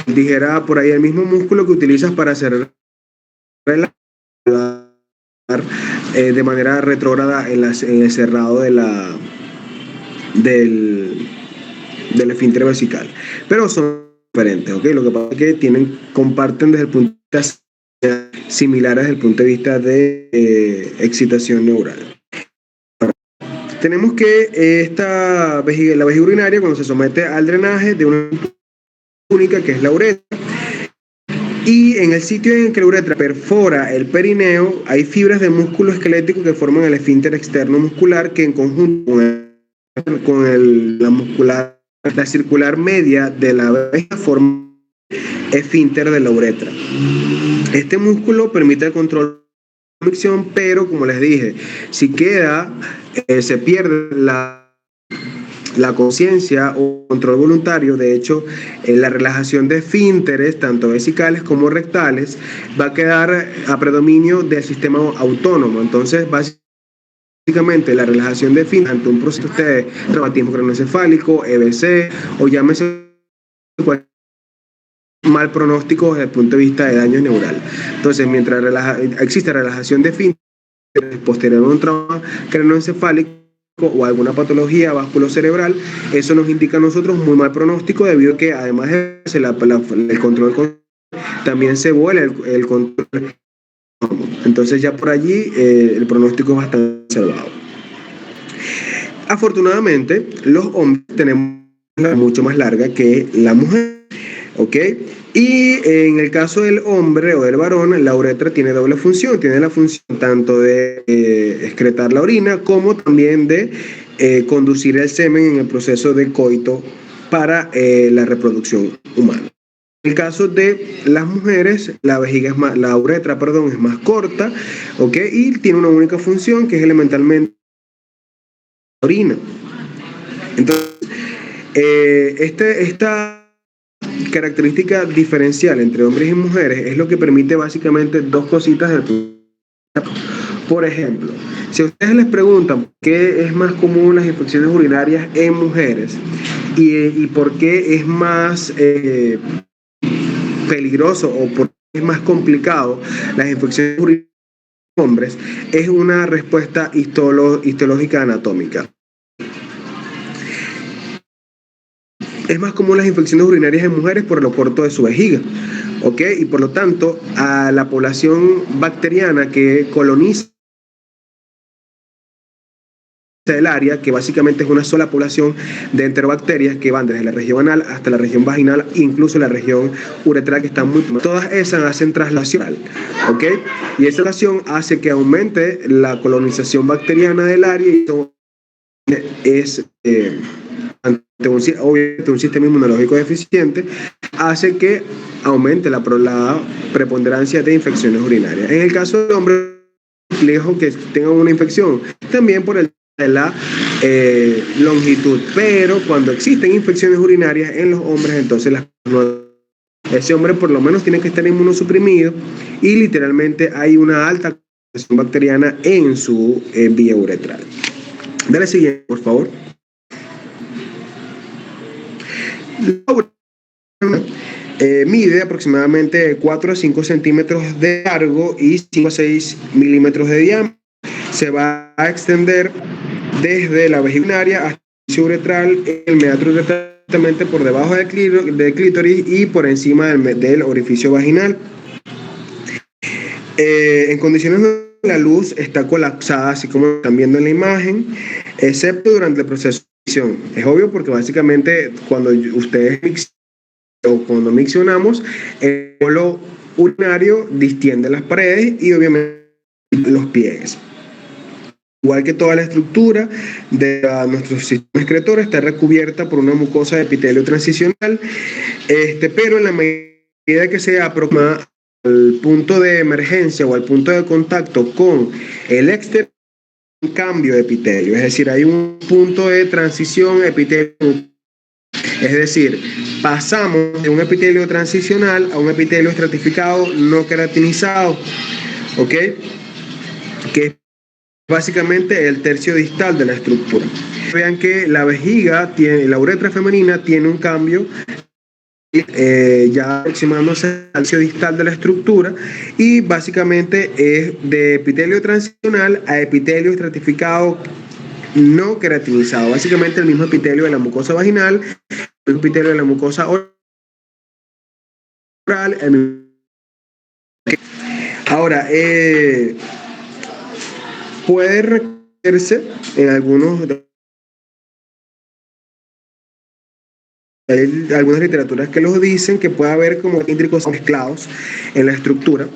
dijera por ahí el mismo músculo que utilizas para hacer de manera retrógrada en el cerrado del esfínter vesical, pero son diferentes, ¿ok? Lo que pasa es que comparten desde el punto de vista similares desde el punto de vista de excitación neural. Tenemos que la vejiga urinaria, cuando se somete al drenaje de una única, que es la uretra, y en el sitio en que la uretra perfora el perineo, hay fibras de músculo esquelético que forman el esfínter externo muscular, que en conjunto con la circular media de la vejiga forma esfínter de la uretra. Este músculo permite el control de la micción, pero como les dije, si se pierde la conciencia o control voluntario. De hecho, la relajación de esfínteres, tanto vesicales como rectales, va a quedar a predominio del sistema autónomo. Entonces, básicamente, la relajación de esfínteres ante un proceso de traumatismo craneoencefálico, EBC, o llámese mal pronóstico desde el punto de vista de daño neural. Entonces, mientras existe relajación de esfínteres posterior a un trauma craneoencefálico o alguna patología vasculocerebral, eso nos indica a nosotros muy mal pronóstico, debido a que además de el control, también se vuela el control. Entonces ya por allí el pronóstico es bastante salvado. Afortunadamente, los hombres tenemos una mucho más larga que la mujer, ¿ok? Y en el caso del hombre o del varón, la uretra tiene doble función. Tiene la función tanto de excretar la orina, como también de conducir el semen en el proceso de coito para la reproducción humana. En el caso de las mujeres, la uretra es más corta, ¿ok? Y tiene una única función, que es elementalmente la orina. Entonces, esta característica diferencial entre hombres y mujeres es lo que permite básicamente dos cositas Por ejemplo, si a ustedes les preguntan qué es más común las infecciones urinarias en mujeres y por qué es más peligroso o por qué es más complicado las infecciones urinarias en hombres, es una respuesta histológica anatómica. Es más común las infecciones urinarias en mujeres por lo corto de su vejiga, ¿ok? Y por lo tanto, a la población bacteriana que coloniza el área, que básicamente es una sola población de enterobacterias que van desde la región anal hasta la región vaginal, incluso la región uretral, que están todas esas hacen traslación, ¿ok? Y esa traslación hace que aumente la colonización bacteriana del área, y eso es obviamente un sistema inmunológico deficiente, hace que aumente la preponderancia de infecciones urinarias. En el caso del hombre, lejos que tengan una infección, también por el de la longitud, pero cuando existen infecciones urinarias en los hombres, entonces ese hombre por lo menos tiene que estar inmunosuprimido y literalmente hay una alta concentración bacteriana en su vía uretral. Dale siguiente, por favor. Mide aproximadamente 4 a 5 centímetros de largo y 5 a 6 milímetros de diámetro. Se va a extender desde la vejiga urinaria hasta el uretral, el meatro uretral por debajo del clítoris y por encima del orificio vaginal. En condiciones normales la luz está colapsada, así como están viendo en la imagen, excepto durante el proceso de micción. Es obvio porque básicamente cuando miccionamos, el bolo urinario distiende las paredes y obviamente los pliegues. Igual que toda la estructura de nuestro sistema excretor está recubierta por una mucosa de epitelio transicional, pero en la medida que se aproxima al punto de emergencia o al punto de contacto con el exterior, un cambio de epitelio, es decir, hay un punto de transición epitelio, es decir, pasamos de un epitelio transicional a un epitelio estratificado no queratinizado, ¿ok? Que es básicamente el tercio distal de la estructura. Vean que la la uretra femenina tiene un cambio ya aproximándose al tercio distal de la estructura y básicamente es de epitelio transicional a epitelio estratificado no queratinizado. Básicamente el mismo epitelio de la mucosa vaginal, el epitelio de la mucosa oral. Ahora, puede reconocerse en hay algunas literaturas que los dicen que puede haber como íntricos mezclados en la estructura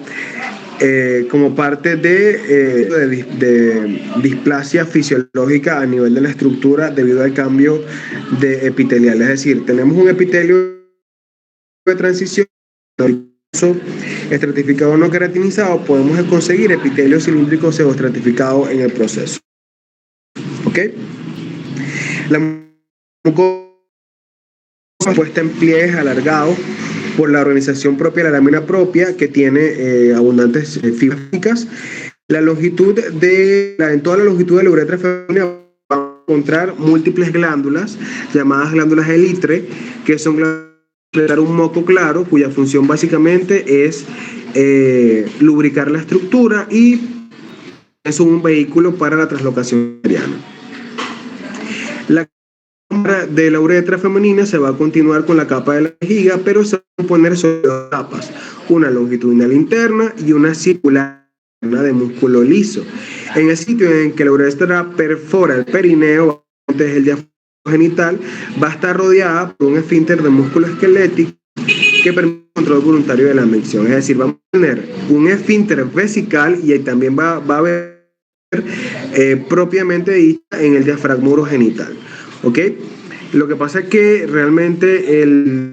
como parte de displasia fisiológica a nivel de la estructura debido al cambio de epitelial. Es decir, tenemos un epitelio de transición estratificado no queratinizado, podemos conseguir epitelio cilíndrico pseudoestratificado en el proceso. ¿Ok? La mucosa puesta en pliegues alargados por la organización propia de la lámina propia, que tiene abundantes fibras ópticas. En toda la longitud de la uretra femenina vamos a encontrar múltiples glándulas, llamadas glándulas Elitre, que son glándulas de dar un moco claro, cuya función básicamente es lubricar la estructura y es un vehículo para la translocación bacteriana. La capa de la uretra femenina se va a continuar con la capa de la vejiga, pero se va a componer sobre dos capas, una longitudinal interna y una circular de músculo liso. En el sitio en que la uretra perfora el perineo, desde el diafragma genital, va a estar rodeada por un esfínter de músculo esquelético que permite el control voluntario de la micción. Es decir, vamos a tener un esfínter vesical y también va a haber propiamente dicha en el diafragma urogenital. ¿Ok? Lo que pasa es que realmente el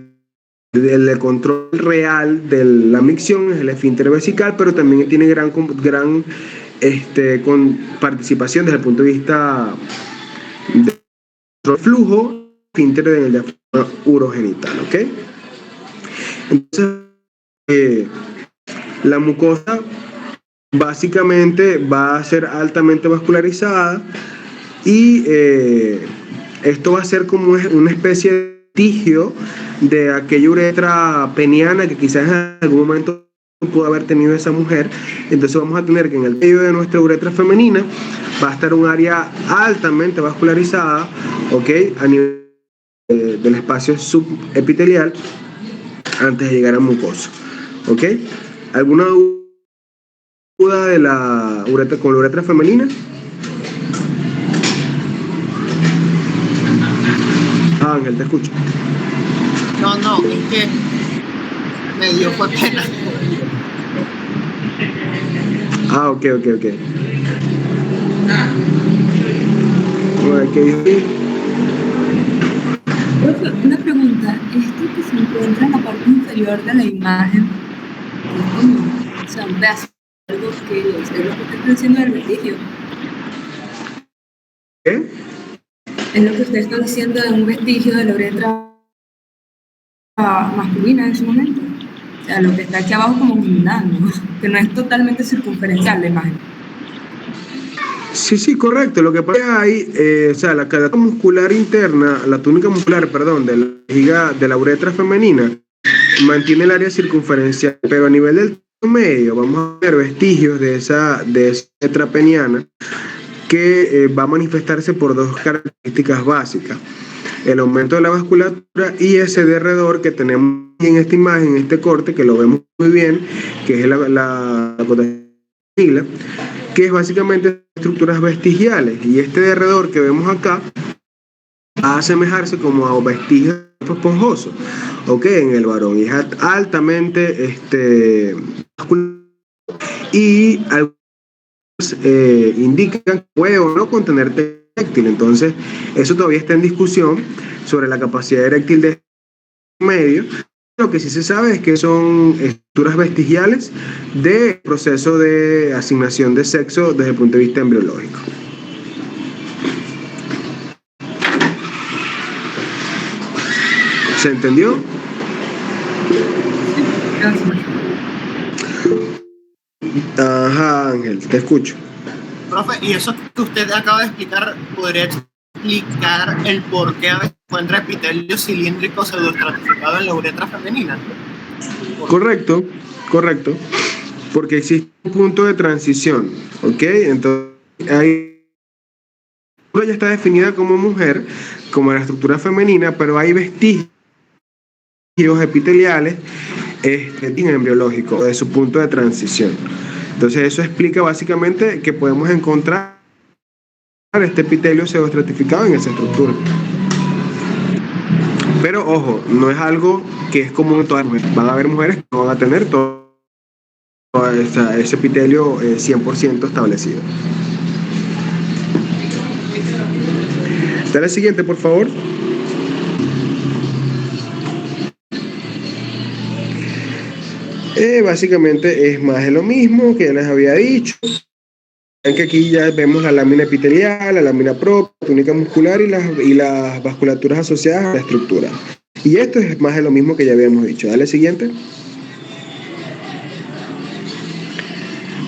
control real de la micción es el esfínter vesical, pero también tiene gran con participación desde el punto de vista de flujo, esfínter del diafragma urogenital. ¿Ok? Entonces, la mucosa básicamente va a ser altamente vascularizada y esto va a ser como una especie de vestigio de aquella uretra peniana que quizás en algún momento pudo haber tenido esa mujer. Entonces vamos a tener que en el medio de nuestra uretra femenina va a estar un área altamente vascularizada, ¿ok? A nivel del espacio subepitelial antes de llegar a mucosa, ¿ok? ¿Alguna duda de la uretra con la uretra femenina? Ángel, te escucho. No, es que me dio fue pena. Ok. Bueno, ¿qué dijo? Profe, una pregunta. Esto que se encuentra en la parte inferior de la imagen, es como, o sea, un pedazo de algo que es lo que está haciendo el vestigio. ¿Qué? Es lo que usted está diciendo de un vestigio de la uretra masculina en su momento. O sea, lo que está aquí abajo como mirando, que no es totalmente circunferencial la imagen. Sí, sí, correcto. Lo que pasa es que hay, o sea, la túnica muscular interna, la túnica muscular, perdón, de la vejiga, de la uretra femenina, mantiene el área circunferencial, pero a nivel del medio vamos a ver vestigios de esa uretra peniana que va a manifestarse por dos características básicas: el aumento de la vasculatura y ese derredor que tenemos en esta imagen, en este corte, que lo vemos muy bien, que es la cotaxila, que es básicamente estructuras vestigiales, y este derredor que vemos acá va a asemejarse como a vestigios esponjosos, ¿ok? En el varón, y es altamente vascular, y algunos indican que puede o no contener eréctil. Entonces eso todavía está en discusión sobre la capacidad eréctil de este medio. Lo que sí se sabe es que son estructuras vestigiales del proceso de asignación de sexo desde el punto de vista embriológico. ¿Se entendió? Ajá, Ángel, te escucho. Profe, y eso que usted acaba de explicar, ¿podría explicar el por qué a veces encuentra epitelio cilíndrico pseudoestratificado en la uretra femenina? Correcto, correcto. Porque existe un punto de transición, ¿ok? Entonces, ya está definida como mujer, como la estructura femenina, pero hay vestigios epiteliales embriológicos de su punto de transición. Entonces, eso explica básicamente que podemos encontrar este epitelio pseudoestratificado en esa estructura. Pero ojo, no es algo que es común en todas las mujeres. Van a haber mujeres que no van a tener todo ese epitelio 100% establecido. Dale siguiente, por favor. Básicamente es más de lo mismo que ya les había dicho. Ven que aquí ya vemos la lámina epitelial, la lámina propia, la túnica muscular y las vasculaturas asociadas a la estructura. Y esto es más de lo mismo que ya habíamos dicho. Dale siguiente.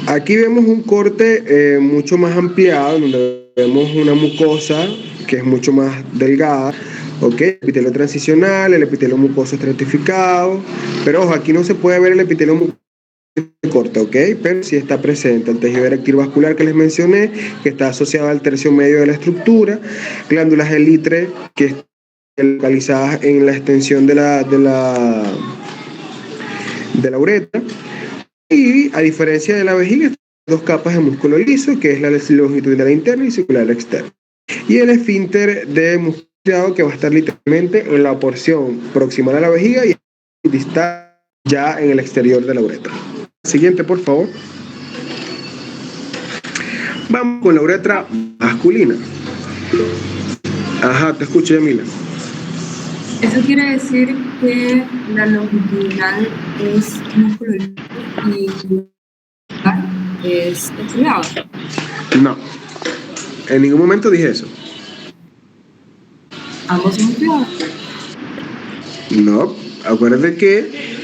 Aquí vemos un corte mucho más ampliado, donde vemos una mucosa que es mucho más delgada, ¿ok? El epitelio transicional, el epitelio mucoso estratificado, pero ojo, aquí no se puede ver el epitelio mucoso corte, ¿ok? Pero sí está presente el tejido eréctil vascular que les mencioné, que está asociado al tercio medio de la estructura, glándulas Elitre que están localizadas en la extensión de la uretra, y a diferencia de la vejiga, dos capas de músculo liso, que es la longitudinal interna y circular externa, y el esfínter de músculo que va a estar literalmente en la porción proximal a la vejiga y distal ya en el exterior de la uretra. Siguiente, por favor. Vamos con la uretra masculina. Ajá, te escucho, Yamila. Eso quiere decir que la longitudinal es músculo y es estriado. No, en ningún momento dije eso. Ambos son estriados. No, acuérdate que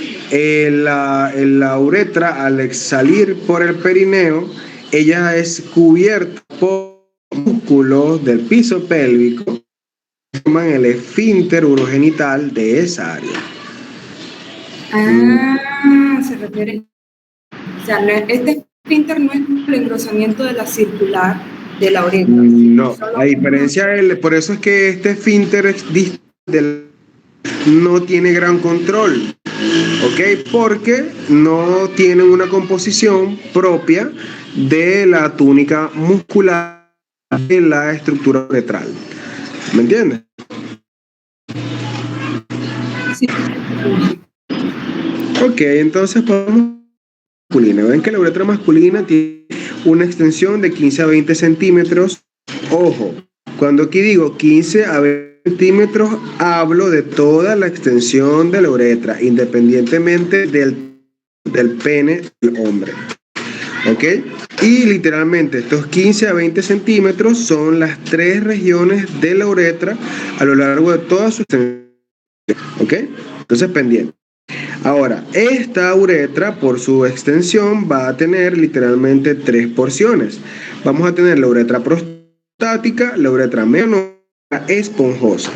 la uretra, al salir por el perineo, ella es cubierta por músculos del piso pélvico que forman el esfínter urogenital de esa área. Se refiere. O sea, este esfínter no es el engrosamiento de la circular de la uretra. No, a diferencia por eso es que este esfínter no tiene gran control, ¿ok? Porque no tiene una composición propia de la túnica muscular de la estructura uretral. ¿Me entiendes? Sí. Ok, entonces podemos masculina. Ven que la uretra masculina tiene una extensión de 15 a 20 centímetros. Ojo, cuando aquí digo 15 a 20 centímetros, hablo de toda la extensión de la uretra, independientemente del pene del hombre. ¿ok? Y literalmente estos 15 a 20 centímetros son las 3 regiones de la uretra a lo largo de toda su extensión, ¿ok? Entonces, pendiente. Ahora, esta uretra, por su extensión, va a tener literalmente 3 porciones. Vamos a tener la uretra prostática, la uretra membranosa, esponjosa.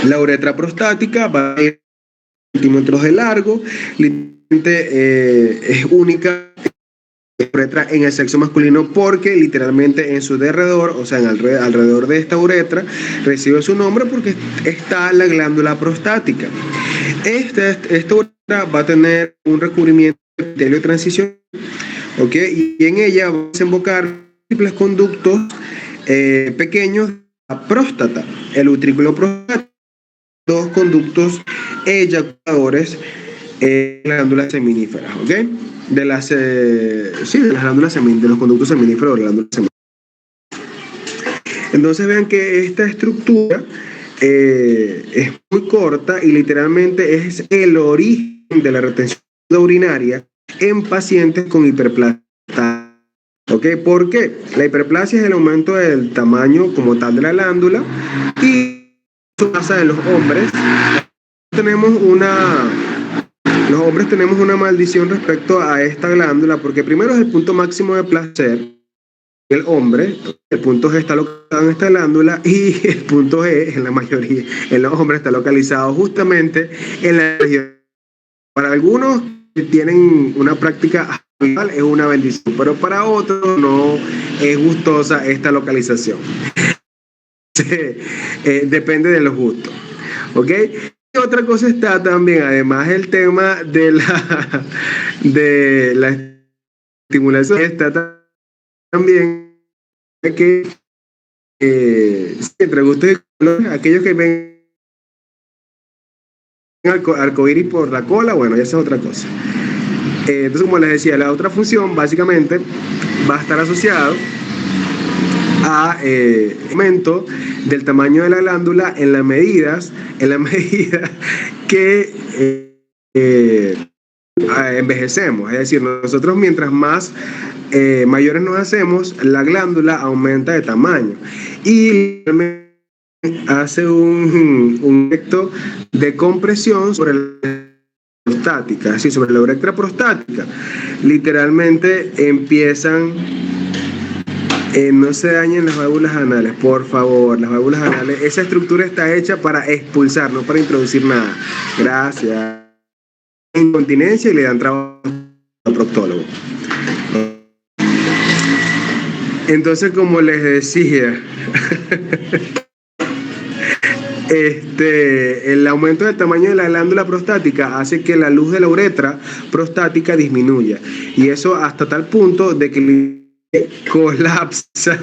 La uretra prostática va a ir centímetros de largo, literalmente es única uretra en el sexo masculino porque literalmente en su derredor, o sea, alrededor de esta uretra, recibe su nombre porque está la glándula prostática. Esta uretra va a tener un recubrimiento de epitelio de transición, ¿ok? Y en ella va a desembocar múltiples conductos pequeños de la próstata, el utrículo prostático, 2 conductos eyaculadores de las glándulas seminíferas, ¿ok? De las glándulas de los conductos seminíferos de las glándulas seminíferas. Entonces vean que esta estructura es muy corta y literalmente es el origen de la retención urinaria en pacientes con hiperplasia. ¿Ok? ¿Por qué? La hiperplasia es el aumento del tamaño como tal de la glándula y eso pasa en los hombres. Los hombres tenemos una maldición respecto a esta glándula porque primero es el punto máximo de placer del hombre, el punto G está localizado en esta glándula y el punto G en la mayoría, en los hombres está localizado justamente en la región. Para algunos que tienen una práctica habitual es una bendición, pero para otros no es gustosa esta localización. Depende de los gustos, ¿ok? Y otra cosa está también, además el tema de la estimulación, está también que entre gustos y colores, aquellos que ven arcoíris por la cola, bueno, ya esa es otra cosa. Entonces, como les decía, la otra función básicamente va a estar asociado a aumento del tamaño de la glándula en la medida que envejecemos. Es decir, nosotros mientras más mayores nos hacemos, la glándula aumenta de tamaño y hace un efecto de compresión sobre la prostática, así sobre la uretra prostática. Literalmente empiezan, no se dañen las válvulas anales, por favor, las válvulas anales, esa estructura está hecha para expulsar, no para introducir nada. Gracias. Incontinencia y le dan trabajo al proctólogo. Entonces, como les decía, el aumento del tamaño de la glándula prostática hace que la luz de la uretra prostática disminuya. Y eso hasta tal punto de que colapsa,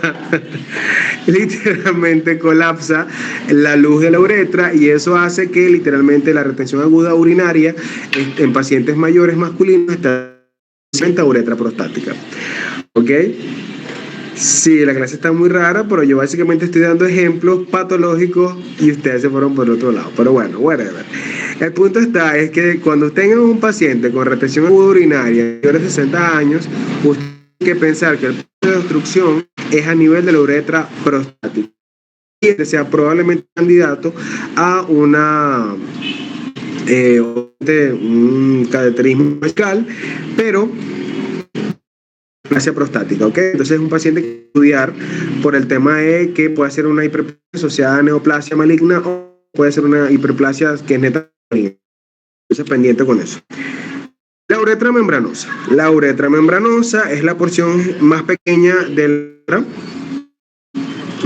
literalmente colapsa la luz de la uretra y eso hace que literalmente la retención aguda urinaria en pacientes mayores masculinos está en la uretra prostática. ¿Ok? Sí, la clase está muy rara, pero yo básicamente estoy dando ejemplos patológicos y ustedes se fueron por el otro lado. Pero bueno, whatever. El punto es que cuando tengan un paciente con retención aguda urinaria mayor de 60 años, ustedes tienen que pensar que el punto de obstrucción es a nivel de la uretra prostática. Y este sea probablemente candidato a un cateterismo fiscal, pero hiperplasia prostática, ¿ok? Entonces es un paciente que hay que estudiar por el tema de que puede ser una hiperplasia asociada a neoplasia maligna o puede ser una hiperplasia que es neta maligna. Entonces pendiente con eso. La uretra membranosa. La uretra membranosa es la porción más pequeña del uretra,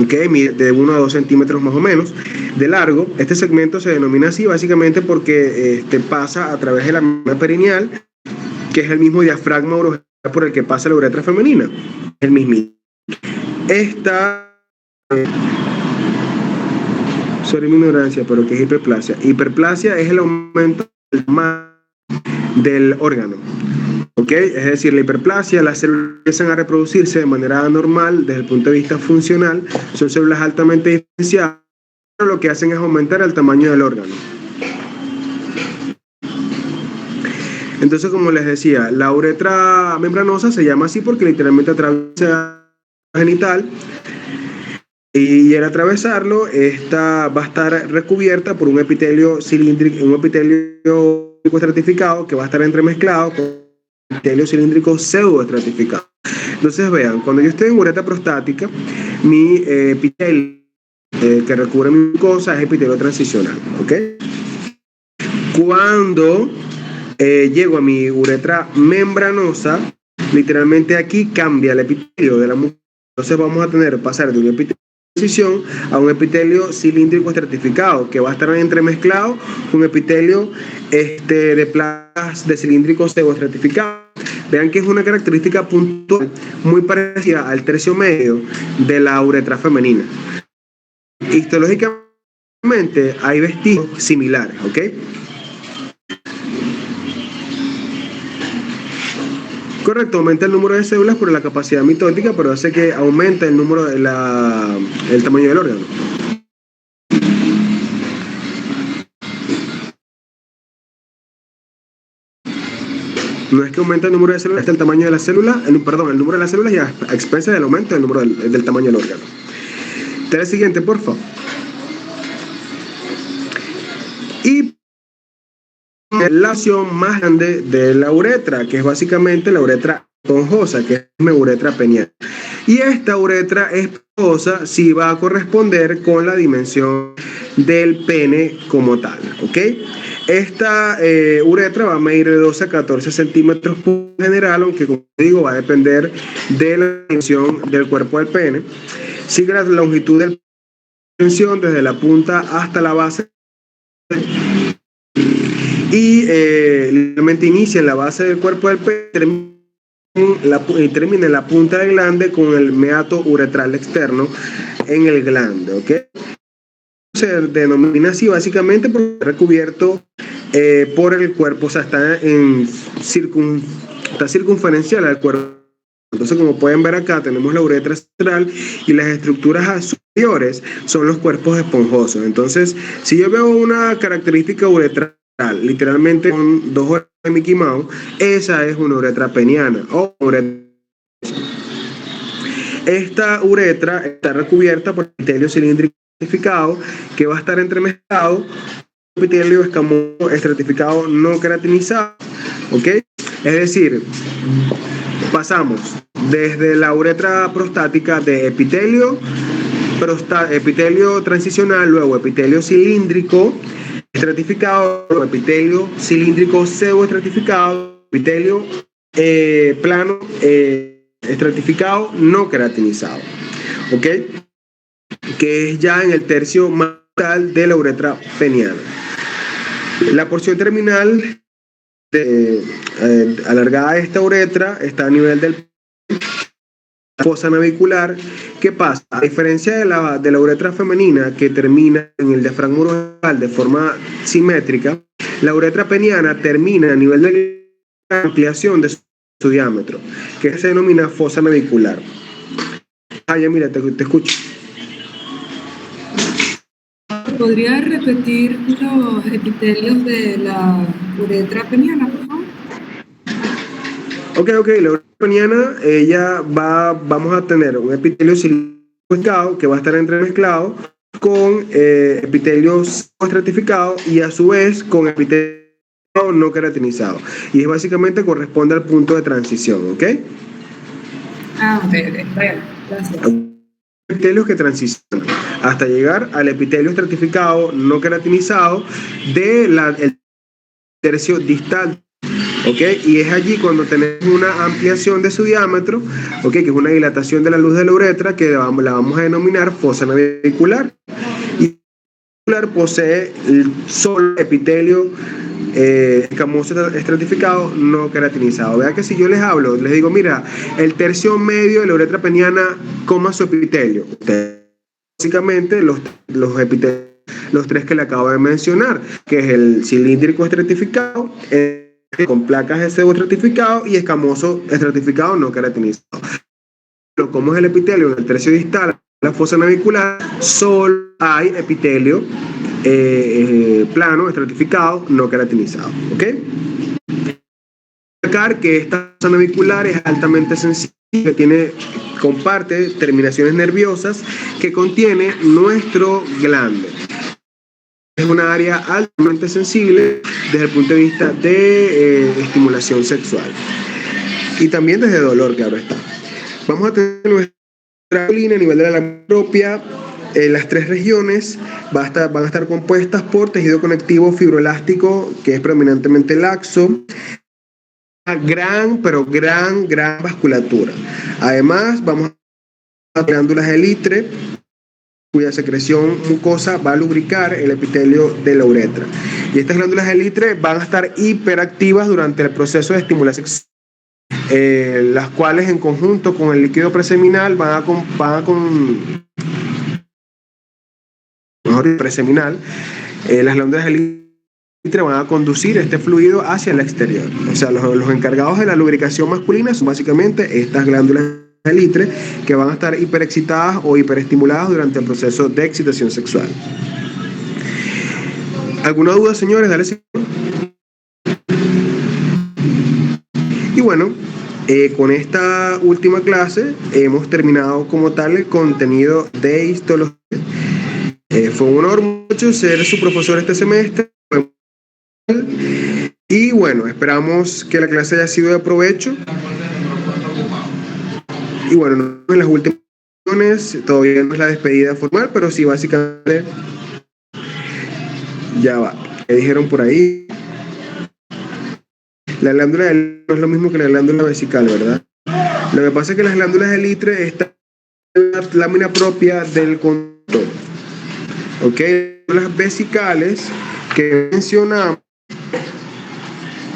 ¿okay? De 1 a 2 centímetros más o menos de largo. Este segmento se denomina así básicamente porque pasa a través de la membrana perineal, que es el mismo diafragma urogenital por el que pasa la uretra femenina, el mismo. Sorry mi ignorancia, pero ¿qué es hiperplasia? Hiperplasia es el aumento del tamaño del órgano, ¿ok? Es decir, la hiperplasia, las células empiezan a reproducirse de manera anormal desde el punto de vista funcional, son células altamente diferenciadas, pero lo que hacen es aumentar el tamaño del órgano. Entonces, como les decía, la uretra membranosa se llama así porque literalmente atraviesa el genital y al atravesarlo, esta va a estar recubierta por un epitelio cilíndrico, un epitelio estratificado que va a estar entremezclado con epitelio cilíndrico pseudoestratificado. Entonces, vean, cuando yo estoy en uretra prostática, mi epitelio que recubre mi mucosa es epitelio transicional, ¿ok? Cuando llego a mi uretra membranosa, literalmente aquí cambia el epitelio de la mucosa. Entonces vamos a pasar de un epitelio de transición a un epitelio cilíndrico estratificado, que va a estar entremezclado con epitelio de placas de cilíndrico pseudoestratificado. Vean que es una característica puntual muy parecida al tercio medio de la uretra femenina. Histológicamente hay vestigios similares, ¿ok? Correcto, aumenta el número de células por la capacidad mitótica, pero hace que aumenta el número de el tamaño del órgano. No es que aumenta el número de células, es el tamaño de la célula, el número de las células y a expensas del aumento del número del tamaño del órgano. Dale el siguiente, por favor. Y la opción más grande de la uretra, que es básicamente la uretra esponjosa, que es mi uretra peniana. Y esta uretra esponjosa sí va a corresponder con la dimensión del pene como tal, ¿ok? Esta uretra va a medir de 12 a 14 centímetros por general, aunque como digo va a depender de la dimensión del cuerpo del pene. Sigue la longitud del dimensión desde la punta hasta la base y realmente inicia en la base del cuerpo del pene y termina en la punta del glande con el meato uretral externo en el glande, ¿ok? Se denomina así básicamente porque está recubierto por el cuerpo, o sea, está circunferencial al cuerpo. Entonces, como pueden ver acá, tenemos la uretra central y las estructuras superiores son los cuerpos esponjosos. Entonces, si yo veo una característica uretral, literalmente con dos orejas de Mickey Mouse, esa es una uretra peniana o uretra. Esta uretra está recubierta por epitelio cilíndrico estratificado que va a estar entremezclado con epitelio escamoso estratificado no queratinizado, ¿ok? Es decir, pasamos desde la uretra prostática de epitelio transicional, luego epitelio cilíndrico estratificado, epitelio cilíndrico pseudoestratificado, epitelio plano estratificado no queratinizado, ¿ok? Que es ya en el tercio más de la uretra peniana. La porción terminal alargada de esta uretra está a nivel del fosa navicular. ¿Qué pasa? A diferencia de la uretra femenina que termina en el diafragma uretral de forma simétrica, la uretra peniana termina a nivel de la ampliación de su diámetro, que se denomina fosa navicular. Ya mira, te escucho. ¿Podría repetir los epitelios de la uretra peniana, por favor? Ok, la uretra peniana, vamos a tener un epitelio cilíndrico que va a estar entremezclado con epitelio estratificado y a su vez con epitelio no queratinizado. Y es básicamente corresponde al punto de transición, ¿ok? Ok, bueno, gracias. Epitelios que transicionan hasta llegar al epitelio estratificado no queratinizado del tercio distal, ¿ok? Y es allí cuando tenemos una ampliación de su diámetro, ¿ok? Que es una dilatación de la luz de la uretra que la vamos a denominar fosa navicular. Y la posee el solo epitelio escamoso estratificado no queratinizado. Vean que si yo les hablo, les digo, mira, el tercio medio de la uretra peniana coma su epitelio. Básicamente los epitelios, los tres que le acabo de mencionar, que es el cilíndrico estratificado, con placas de pseudoestratificado y escamoso estratificado no queratinizado. Pero como es el epitelio en el tercio distal, la fosa navicular, solo hay epitelio plano estratificado no queratinizado, ¿ok? indicar que esta zona navicular es altamente sensible, que comparte terminaciones nerviosas que contiene nuestro glande. Es una área altamente sensible desde el punto de vista de estimulación sexual y también desde dolor, claro está. Vamos a tener nuestra colina a nivel de la lámina propia. Las tres regiones van a estar compuestas por tejido conectivo fibroelástico, que es predominantemente laxo, gran vasculatura. Además, vamos a tener glándulas de Litre, cuya secreción mucosa va a lubricar el epitelio de la uretra. Y estas glándulas de Litre van a estar hiperactivas durante el proceso de estimulación sexual, las cuales en conjunto con el líquido preseminal las glándulas de Litre van a conducir este fluido hacia el exterior. O sea, los encargados de la lubricación masculina son básicamente estas glándulas de Litre, que van a estar hiperexcitadas o hiperestimuladas durante el proceso de excitación sexual. ¿Alguna duda, señores? Dale, señor. Y bueno, con esta última clase hemos terminado como tal el contenido de histología. Fue un honor mucho ser su profesor este semestre. Y bueno, esperamos que la clase haya sido de provecho. Y bueno, en las últimas sesiones, todavía no es la despedida formal, pero sí básicamente ya va. ¿Qué dijeron por ahí? La glándula de Litre no es lo mismo que la glándula vesical, ¿verdad? Lo que pasa es que las glándulas de Litre están en la lámina propia del conductor. ¿Ok? Las vesicales que mencionamos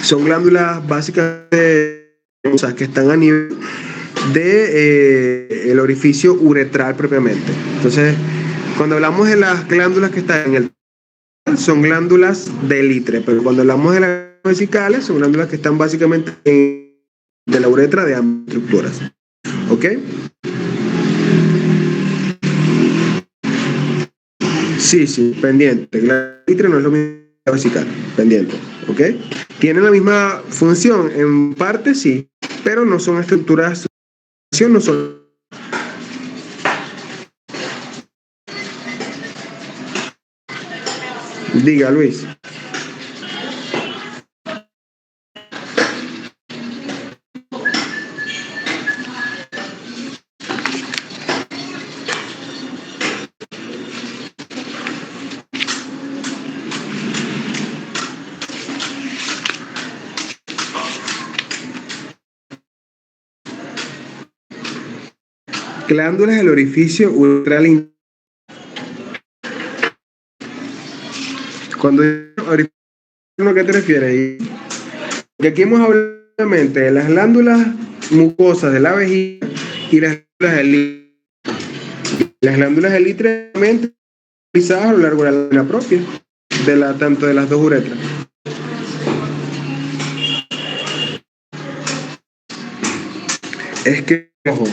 son glándulas básicamente, o sea, que están a nivel de el orificio uretral propiamente. Entonces, cuando hablamos de las glándulas que están en el son glándulas de Litre, pero cuando hablamos de las vesicales son glándulas que están básicamente de la uretra de ambas estructuras. ¿Ok? Sí, pendiente. La Litre no es lo mismo que la vesical, pendiente. ¿Ok? Tienen la misma función, en parte sí, pero no son estructuras. No son. Diga, Luis. Glándulas del orificio uretral interno. Cuando orificio, ¿a qué te refieres? Y aquí hemos hablado de las glándulas mucosas de la vejiga y las glándulas del Litre. Las glándulas del Litre están utilizadas a lo largo de la lámina propia, tanto de las dos uretras. Es que, ojo,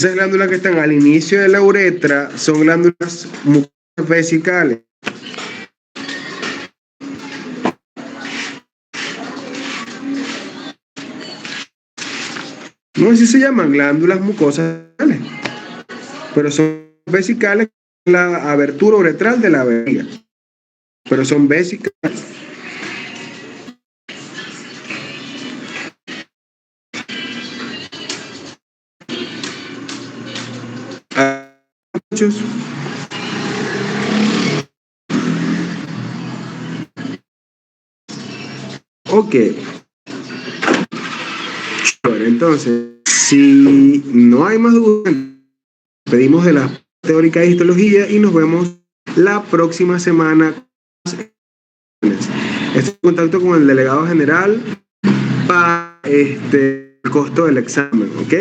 esas glándulas que están al inicio de la uretra son glándulas mucosas vesicales. No, así se llaman glándulas mucosas, pero son vesicales, la abertura uretral de la vejiga, pero son vesicales. Ok. Bueno, entonces, si no hay más dudas, pedimos de la teórica de histología y nos vemos la próxima semana. Estoy en contacto con el delegado general para el costo del examen, ¿ok?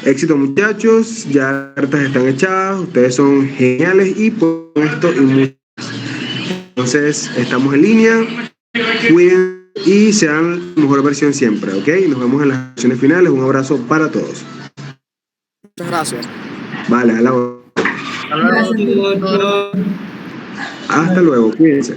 Éxito, muchachos, ya las cartas están echadas, ustedes son geniales y por esto y mucho más. Entonces, estamos en línea, cuiden y sean la mejor versión siempre, ¿ok? Nos vemos en las sesiones finales, un abrazo para todos. Muchas gracias. Vale, a la hora. Hasta luego, cuídense.